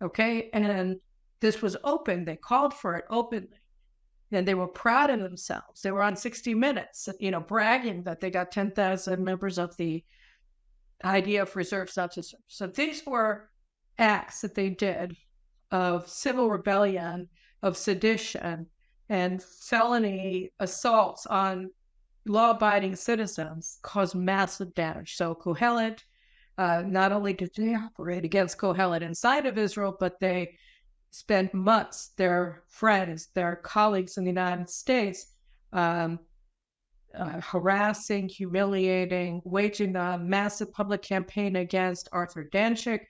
Okay? And this was open. They called for it openly. And they were proud of themselves. They were on 60 Minutes, bragging that they got 10,000 members of the IDF reserves not to serve. So these were acts that they did of civil rebellion, of sedition, and felony assaults on law-abiding citizens caused massive damage. So Kohelet, not only did they operate against Kohelet inside of Israel, but they spent months, their friends, their colleagues in the United States, harassing, humiliating, waging a massive public campaign against Arthur Danzig,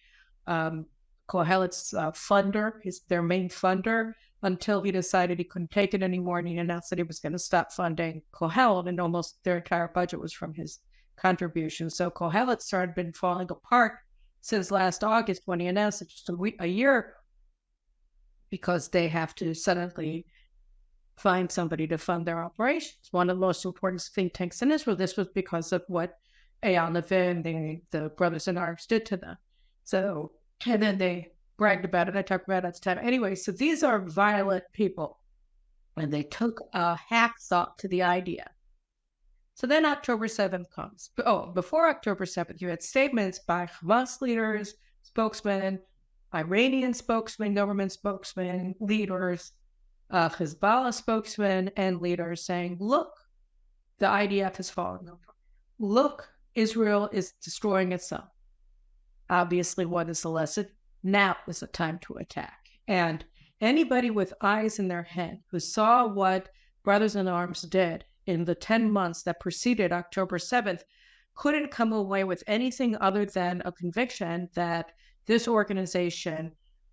Kohelet's funder, their main funder, until he decided he couldn't take it anymore, and he announced that he was going to stop funding Kohelet, and almost their entire budget was from his contribution. So Kohelet started been falling apart since last August when he announced it just a year, because they have to suddenly find somebody to fund their operations. One of the most important think tanks in Israel. This was because of what Eyal Levin, the Brothers in Arms, did to them. So, and then they bragged about it. I talked about it at the time. Anyway, so these are violent people, and they took a hacksaw to the idea. So then October 7th comes. Before October 7th, you had statements by Hamas leaders, spokesmen, Iranian spokesmen, government spokesmen, leaders, Hezbollah spokesmen and leaders saying, look, the IDF is falling apart. Look, Israel is destroying itself. Obviously, what is the lesson? Now is the time to attack. And anybody with eyes in their head who saw what Brothers in Arms did in the 10 months that preceded October 7th couldn't come away with anything other than a conviction that this organization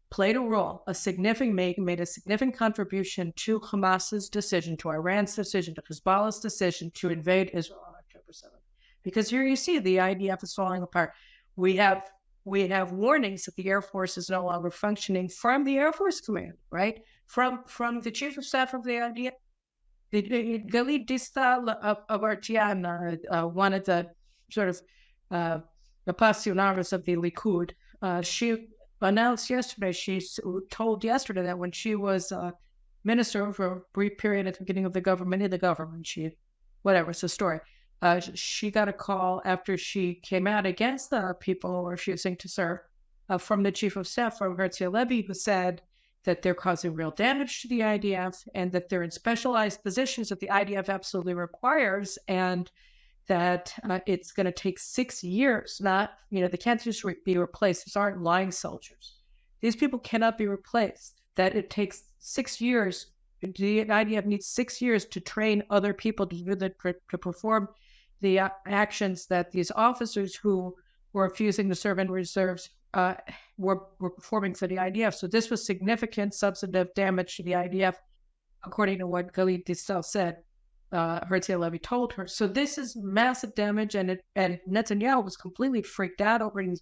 played a role, made a significant contribution to Hamas's decision, to Iran's decision, to Hezbollah's decision to invade Israel on October 7th. Because here you see the IDF is falling apart. We have warnings that the Air Force is no longer functioning from the Air Force Command, right? From the Chief of Staff of the IDF. Galit Distal of Artian, one of the sort of the pasionaries of the Likud, she announced yesterday, she told yesterday that when she was minister for a brief period at the beginning of the government, it's a story. She got a call after she came out against the people refusing to serve from the Chief of Staff, from Herzl Levy, who said, that they're causing real damage to the IDF, and that they're in specialized positions that the IDF absolutely requires, and that it's going to take 6 years. Not, they can't just be replaced. These aren't line soldiers. These people cannot be replaced. That it takes 6 years. The IDF needs 6 years to train other people to perform the actions that these officers who were refusing to serve in reserves were performing for the IDF. So this was significant substantive damage to the IDF, according to what Galit Distel said. Herzia Levy told her. So this is massive damage, and Netanyahu was completely freaked out over it.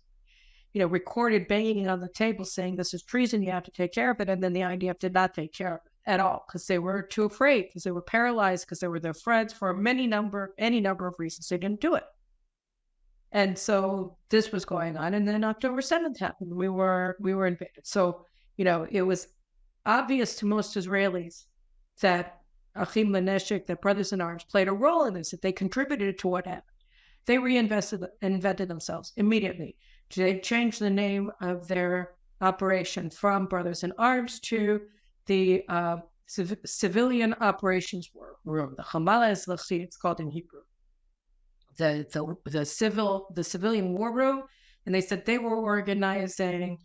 Recorded banging on the table saying this is treason, you have to take care of it, and then the IDF did not take care of it at all because they were too afraid, because they were paralyzed, because they were their friends for any number of reasons. They didn't do it. And so this was going on, and then October 7th happened. We were invaded. So, it was obvious to most Israelis that Achim Leneshek, that brothers in arms, played a role in this, that they contributed to what happened. They invented themselves immediately. They changed the name of their operation from Brothers in Arms to the Civilian Operations Room, the Hamas, it's called in Hebrew. The civilian war room, and they said they were organizing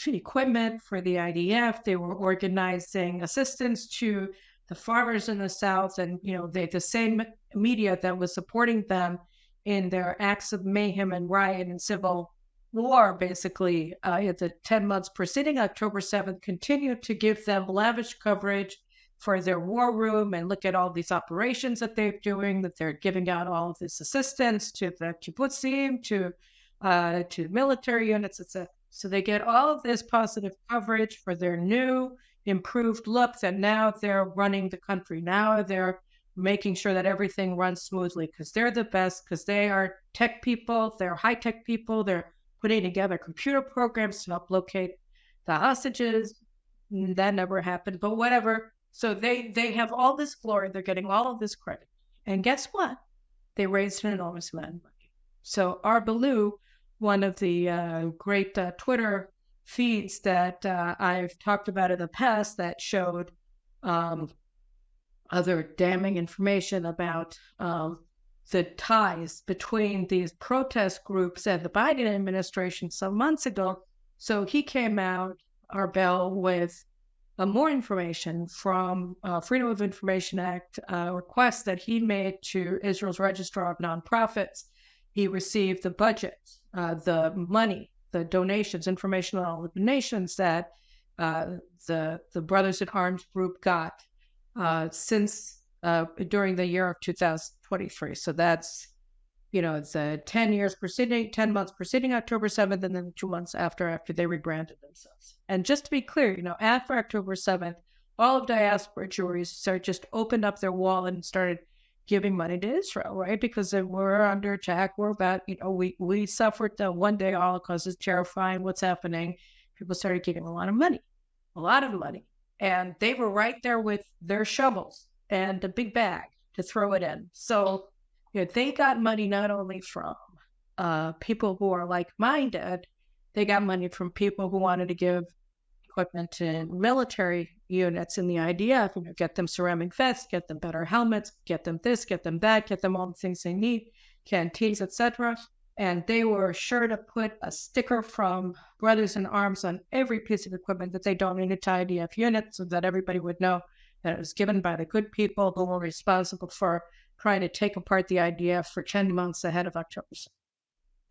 equipment for the IDF. They were organizing assistance to the farmers in the South, and the same media that was supporting them in their acts of mayhem and riot and civil war, basically, at the 10 months preceding October 7th, continued to give them lavish coverage for their war room and look at all these operations that they're doing, that they're giving out all of this assistance to the kibbutzim, to military units, etc. So they get all of this positive coverage for their new, improved look, that now they're running the country. Now they're making sure that everything runs smoothly because they're the best, because they are tech people, they're high-tech people, they're putting together computer programs to help locate the hostages. That never happened, but whatever. So they have all this glory, they're getting all of this credit. And guess what? They raised an enormous amount of money. So Arbalou, one of the great Twitter feeds that I've talked about in the past that showed other damning information about the ties between these protest groups and the Biden administration some months ago. So he came out, Arbel, with more information from Freedom of Information Act request that he made to Israel's Registrar of Nonprofits. He received the budget, the money, the donations, informational donations that the Brothers in Arms group got since during the year of 2023. So that's, the 10 months preceding October 7th, and then 2 months after they rebranded themselves. And just to be clear, after October 7th, all of diaspora Jewries just opened up their wallet and started giving money to Israel, right? Because we're under attack. We're about, we suffered the one-day Holocaust. It's terrifying what's happening. People started giving a lot of money. And they were right there with their shovels and a big bag to throw it in. So they got money not only from people who are like-minded, they got money from people who wanted to give equipment to military units in the IDF, get them ceramic vests, get them better helmets, get them this, get them that, get them all the things they need, canteens, etc. And they were sure to put a sticker from Brothers in Arms on every piece of equipment that they donated to IDF units, so that everybody would know that it was given by the good people who were responsible for trying to take apart the IDF for 10 months ahead of October 7th.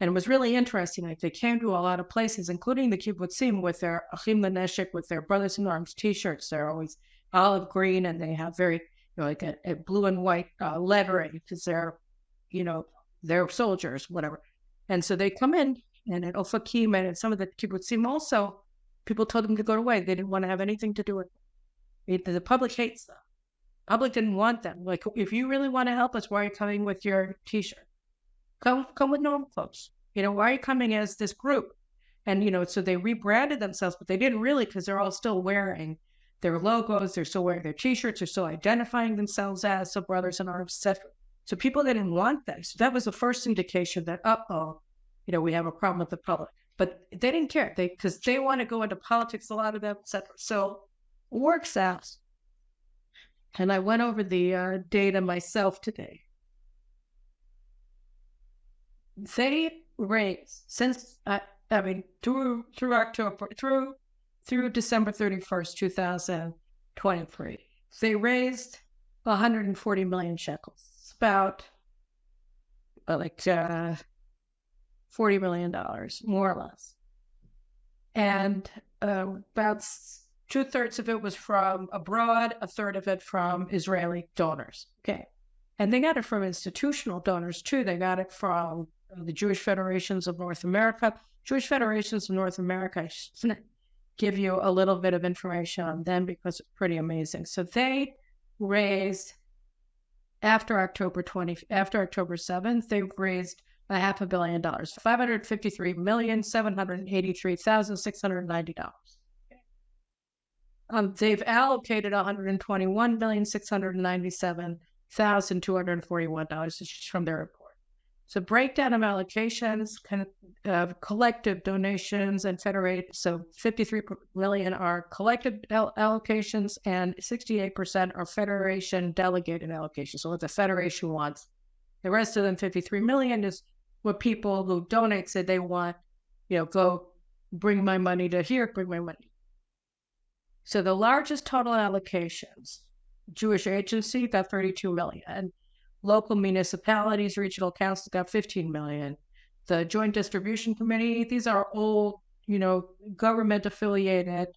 And it was really interesting. Like, they came to a lot of places, including the kibbutzim, with their Achim Leneshek, with their Brothers in Arms T-shirts. They're always olive green, and they have very, like a blue and white lettering, because they're soldiers, whatever. And so they come in, and at Ofakim and at some of the kibbutzim also, people told them to go away. They didn't want to have anything to do with it. The public hates them. The public didn't want them. Like, if you really want to help us, why are you coming with your T-shirt? Come with normal clothes. Why are you coming as this group? And, so they rebranded themselves, but they didn't really, because they're all still wearing their logos. They're still wearing their T-shirts. They're still identifying themselves as the Brothers in Arms, etc. So people didn't want that. So that was the first indication that, we have a problem with the public. but they didn't care because they want to go into politics, a lot of them, etc. So works out. And I went over the data myself today. They raised since through October through December 31st, 2023. They raised 140 million shekels. It's about $40 million, more or less. And about 2/3 of it was from abroad, 1/3 of it from Israeli donors. Okay. And they got it from institutional donors too. They got it from the Jewish Federations of North America. Jewish Federations of North America, I should give you a little bit of information on them because it's pretty amazing. So they raised, after October 7th, they raised $500 million, $553,783,690. They've allocated $121,697,241. This is from their report. So breakdown of allocations, collective donations and federated. So 53 million are collective allocations and 68% are federation delegated allocations. So what the federation wants. The rest of them, 53 million, is what people who donate say they want, go bring my money to here, bring my money. So the largest total allocations, Jewish Agency got 32 million. Local municipalities, regional councils got 15 million. The Joint Distribution Committee, these are old, government affiliated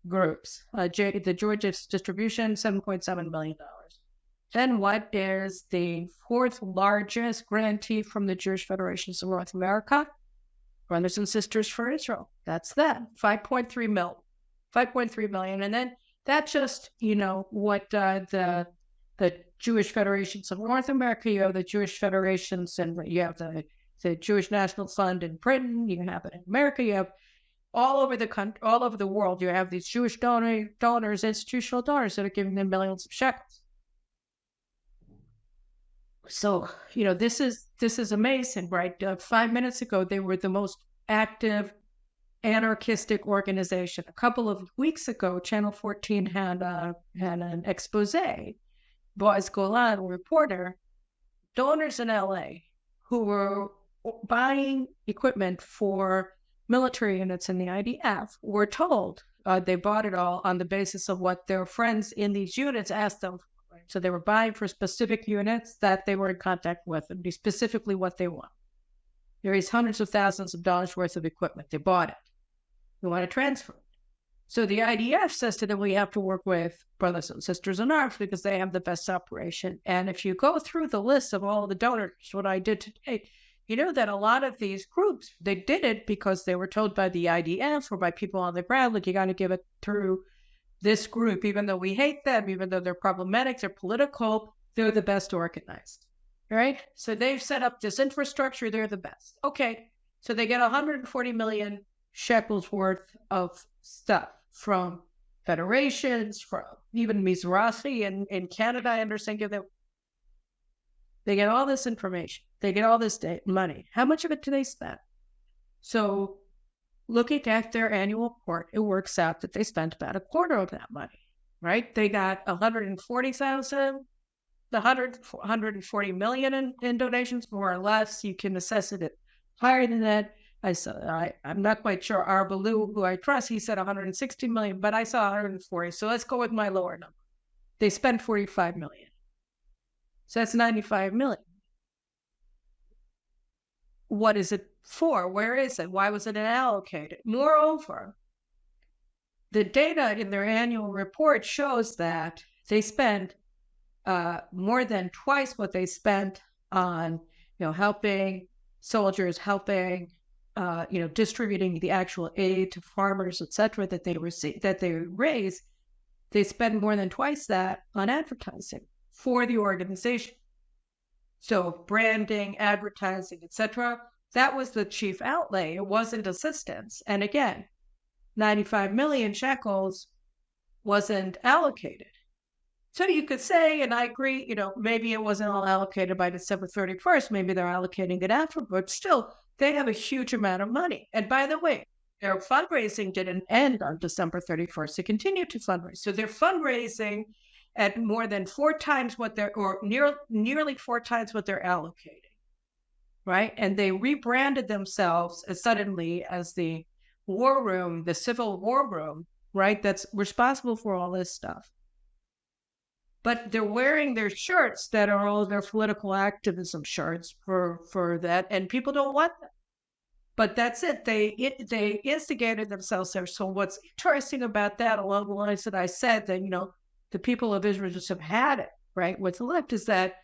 groups. The Georgia Distribution, $7.7 million. Then what is the fourth largest grantee from the Jewish Federations of North America? Brothers and Sisters for Israel. That's them, 5.3 million. And then that's just, what the Jewish Federations of North America, you have the Jewish Federations, and you have the Jewish National Fund in Britain, you have it in America, you have all over the country, all over the world, you have these Jewish donors, institutional donors that are giving them millions of shekels. So, this is amazing, right? 5 minutes ago, they were the most active anarchistic organization. A couple of weeks ago, Channel 14 had an expose. Boaz Golan, a reporter, donors in LA who were buying equipment for military units in the IDF were told they bought it all on the basis of what their friends in these units asked them for. So they were buying for specific units that they were in contact with and be specifically what they want. There is hundreds of thousands of dollars worth of equipment. They bought it. They want to transfer it. So the IDF says to them, we have to work with Brothers and Sisters in Arms because they have the best operation. And if you go through the list of all the donors, what I did today, you know that a lot of these groups, they did it because they were told by the IDF or by people on the ground, like, you got to give it through this group, even though we hate them, even though they're problematic, they're political, they're the best organized, right? So they've set up this infrastructure, they're the best. Okay, so they get 140 million shekels worth of stuff from federations, from even Mizrahi in Canada, I understand. They get all this information. They get all this money. How much of it do they spend? So looking at their annual report, it works out that they spent about a quarter of that money, right? They got 140 million in donations, more or less. You can assess it higher than that. I'm not quite sure. Arbalou, who I trust, he said 160 million, but I saw 140. So let's go with my lower number. They spent 45 million. So that's 95 million. What is it for? Where is it? Why was it allocated? Moreover, the data in their annual report shows that they spent more than twice what they spent on, helping soldiers, helping, distributing the actual aid to farmers, etc., that they raise. They spend more than twice that on advertising for the organization. So branding, advertising, etc., that was the chief outlay. It wasn't assistance. And again, 95 million shekels wasn't allocated. So you could say, and I agree, maybe it wasn't all allocated by December 31st. Maybe they're allocating it after, but still, they have a huge amount of money. And by the way, their fundraising didn't end on December 31st. They continue to fundraise. So they're fundraising at more than 4 times what nearly 4 times what they're allocating. Right. And they rebranded themselves suddenly as the war room, the civil war room, right? That's responsible for all this stuff. But they're wearing their shirts that are all their political activism shirts for that, and people don't want them. But that's it. They instigated themselves there. So what's interesting about that, along the lines that I said, that the people of Israel just have had it, right? What's left is that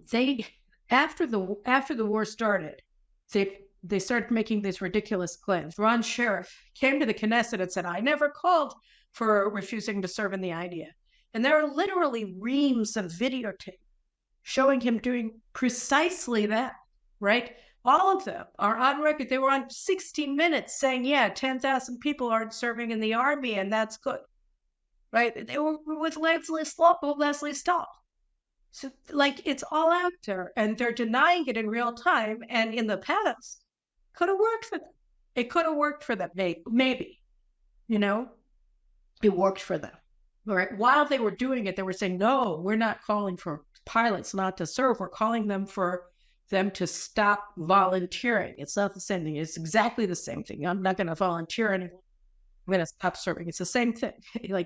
they, after the war started, they started making these ridiculous claims. Ron Sheriff came to the Knesset and said, "I never called for refusing to serve in the IDF." And there are literally reams of videotape showing him doing precisely that, right? All of them are on record. They were on 60 Minutes saying, yeah, 10,000 people aren't serving in the army, and that's good, right? They were with Leslie Stahl. So, it's all out there, and they're denying it in real time. And in the past, could have worked for them. It could have worked for them, maybe, it worked for them. Right. While they were doing it, they were saying, no, we're not calling for pilots not to serve. We're calling for them to stop volunteering. It's not the same thing. It's exactly the same thing. I'm not going to volunteer anymore. I'm going to stop serving. It's the same thing.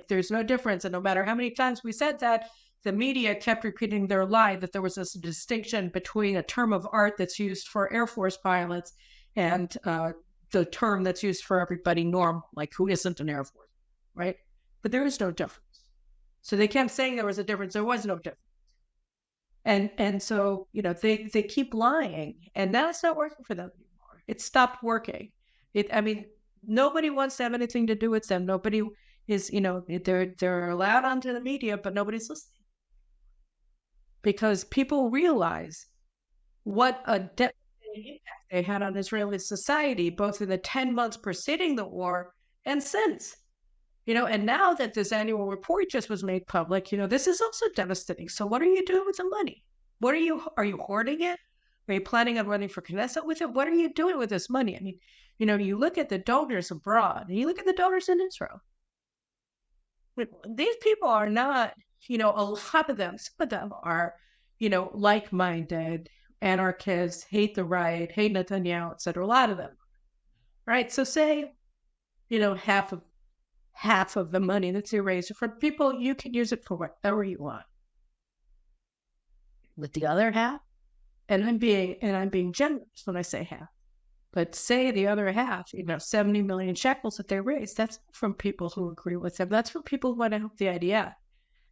There's no difference. And no matter how many times we said that, the media kept repeating their lie that there was this distinction between a term of art that's used for Air Force pilots and the term that's used for everybody normal, who isn't an Air Force, right? But there is no difference. So they kept saying there was a difference. There was no difference. And so, they keep lying, and now it's not working for them anymore. It stopped working. Nobody wants to have anything to do with them. Nobody is, they're allowed onto the media, but nobody's listening. Because people realize what a devastating impact they had on Israeli society, both in the 10 months preceding the war and since. And now that this annual report just was made public, this is also devastating. So what are you doing with the money? Are you hoarding it? Are you planning on running for Knesset with it? What are you doing with this money? You look at the donors abroad and you look at the donors in Israel. These people are not, a lot of them, some of them are, like-minded, anarchists, hate the right, hate Netanyahu, etc. A lot of them, right? So say, half of the money that's erased for people, you can use it for whatever you want. With the other half, and I'm being generous when I say half, but say the other half, 70 million shekels that they raised, that's from people who agree with them. That's from people who want to help the IDF.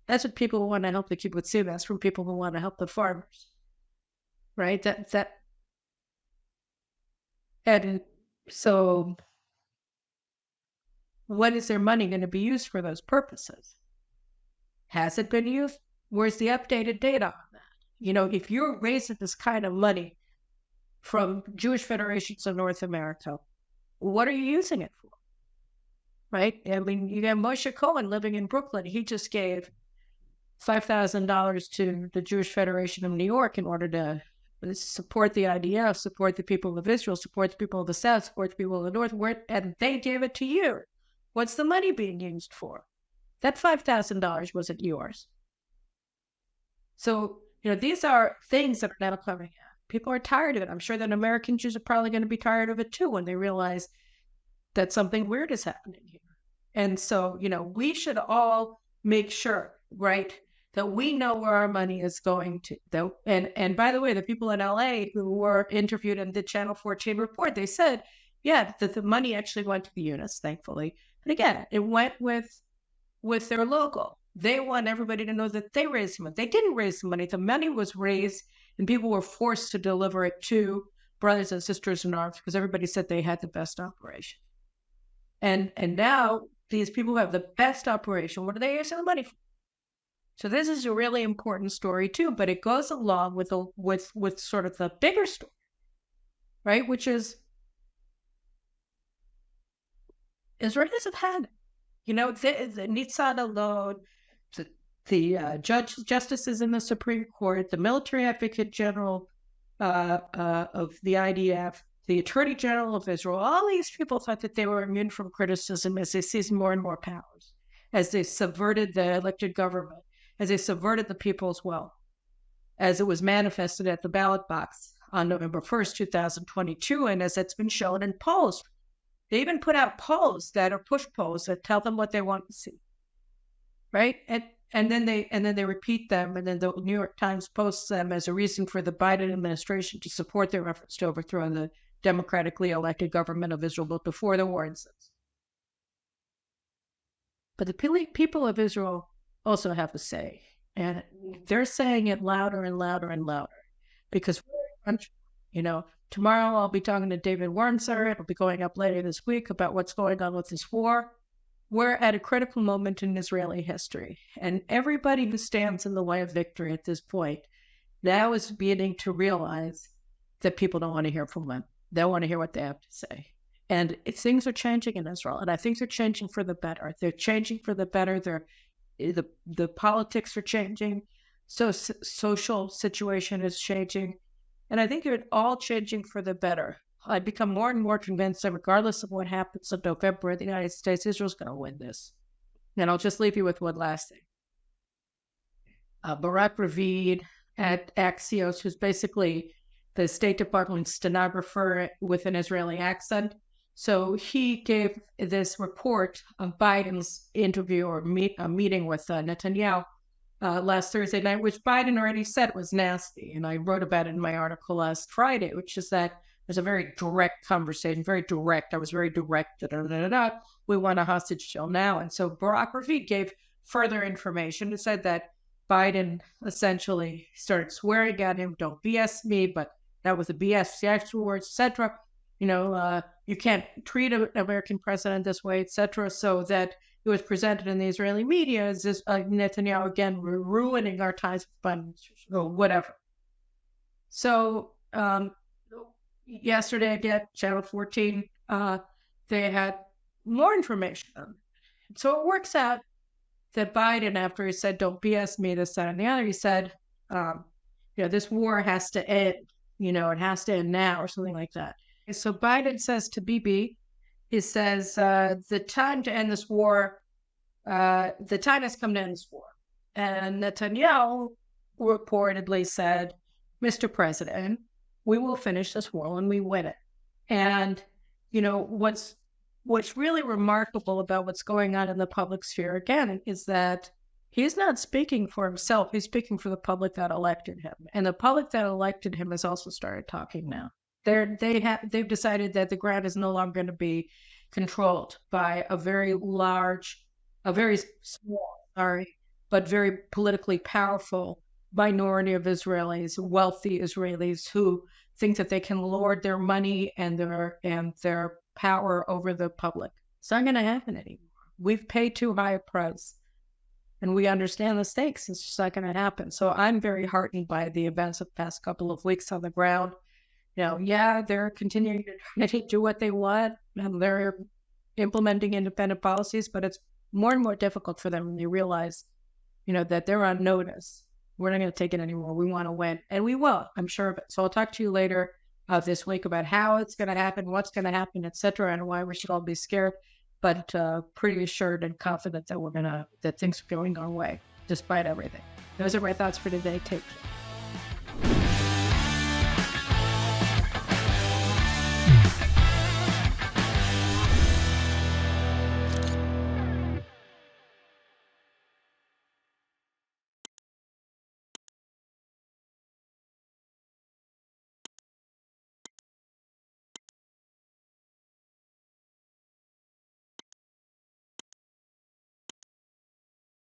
That's what people who want to help the kibbutzim. That's from people who want to help the farmers, right? And so what is their money going to be used for those purposes? Has it been used? Where's the updated data on that? If you're raising this kind of money from Jewish federations of North America, what are you using it for? Right? You have Moshe Cohen living in Brooklyn. He just gave $5,000 to the Jewish Federation of New York in order to support the IDF, support the people of Israel, support the people of the South, support the people of the North, and they gave it to you. What's the money being used for? That $5,000 wasn't yours. So, these are things that are now coming out. People are tired of it. I'm sure that American Jews are probably going to be tired of it too when they realize that something weird is happening here. And so, we should all make sure, right, that we know where our money is going to. And by the way, the people in LA who were interviewed in the Channel 14 report, they said, yeah, that the money actually went to the units, thankfully. But again, it went with their logo. They want everybody to know that they raised the money. They didn't raise the money. The money was raised, and people were forced to deliver it to brothers and sisters in arms because everybody said they had the best operation. And now these people who have the best operation, what are they using the money for? So this is a really important story too, but it goes along with sort of the bigger story, right? Which is Israelis have had, the Nitzan alone, justices in the Supreme Court, the military advocate general of the IDF, the attorney general of Israel, all these people thought that they were immune from criticism as they seized more and more powers, as they subverted the elected government, as they subverted the people's will, as it was manifested at the ballot box on November 1st, 2022, and as it's been shown in polls. They even put out polls that are push polls that tell them what they want to see, right? And then they repeat them, and then the New York Times posts them as a reason for the Biden administration to support their efforts to overthrow the democratically elected government of Israel, but before the war ends. But the people of Israel also have a say, and they're saying it louder and louder and louder, because tomorrow I'll be talking to David Wernzer. It'll be going up later this week about what's going on with this war. We're at a critical moment in Israeli history, and everybody who stands in the way of victory at this point now is beginning to realize that people don't want to hear from them. They want to hear what they have to say. And things are changing in Israel, and I think they're changing for the better. They're changing for the better. The politics are changing. So social situation is changing. And I think they're all changing for the better. I become more and more convinced that regardless of what happens in November in the United States, Israel's going to win this. And I'll just leave you with one last thing. Barak Ravid at Axios, who's basically the State Department stenographer with an Israeli accent. So he gave this report of Biden's interview or meeting with Netanyahu last Thursday night, which Biden already said was nasty. And I wrote about it in my article last Friday, which is that there's a very direct conversation, very direct. I was very direct. We want a hostage till now. And so Barak Ravid gave further information. It said that Biden essentially started swearing at him, don't BS me, but that was a BS, the actual words, etc. You can't treat an American president this way, etc. So that it was presented in the Israeli media as this Netanyahu again ruining our ties with Biden or whatever. So yesterday again, Channel 14, they had more information. So it works out that Biden, after he said, "Don't BS me," this, that, and the other, he said, this war has to end. It has to end now, or something like that. So Biden says to Bibi, he says, the time to end this war, the time has come to end this war. And Netanyahu reportedly said, "Mr. President, we will finish this war when we win it." And, what's really remarkable about what's going on in the public sphere, again, is that he's not speaking for himself. He's speaking for the public that elected him. And the public that elected him has also started talking now. They've decided that the ground is no longer going to be controlled by a very small, but very politically powerful minority of Israelis, wealthy Israelis who think that they can lord their money and their power over the public. It's not going to happen anymore. We've paid too high a price, and we understand the stakes. It's just not going to happen. So I'm very heartened by the events of the past couple of weeks on the ground. They're continuing to do what they want, and they're implementing independent policies, but it's more and more difficult for them when they realize, that they're on notice. We're not going to take it anymore. We want to win, and we will, I'm sure of it. So I'll talk to you later this week about how it's going to happen, what's going to happen, etc., and why we should all be scared, but pretty assured and confident that things are going our way, despite everything. Those are my thoughts for today. Take care.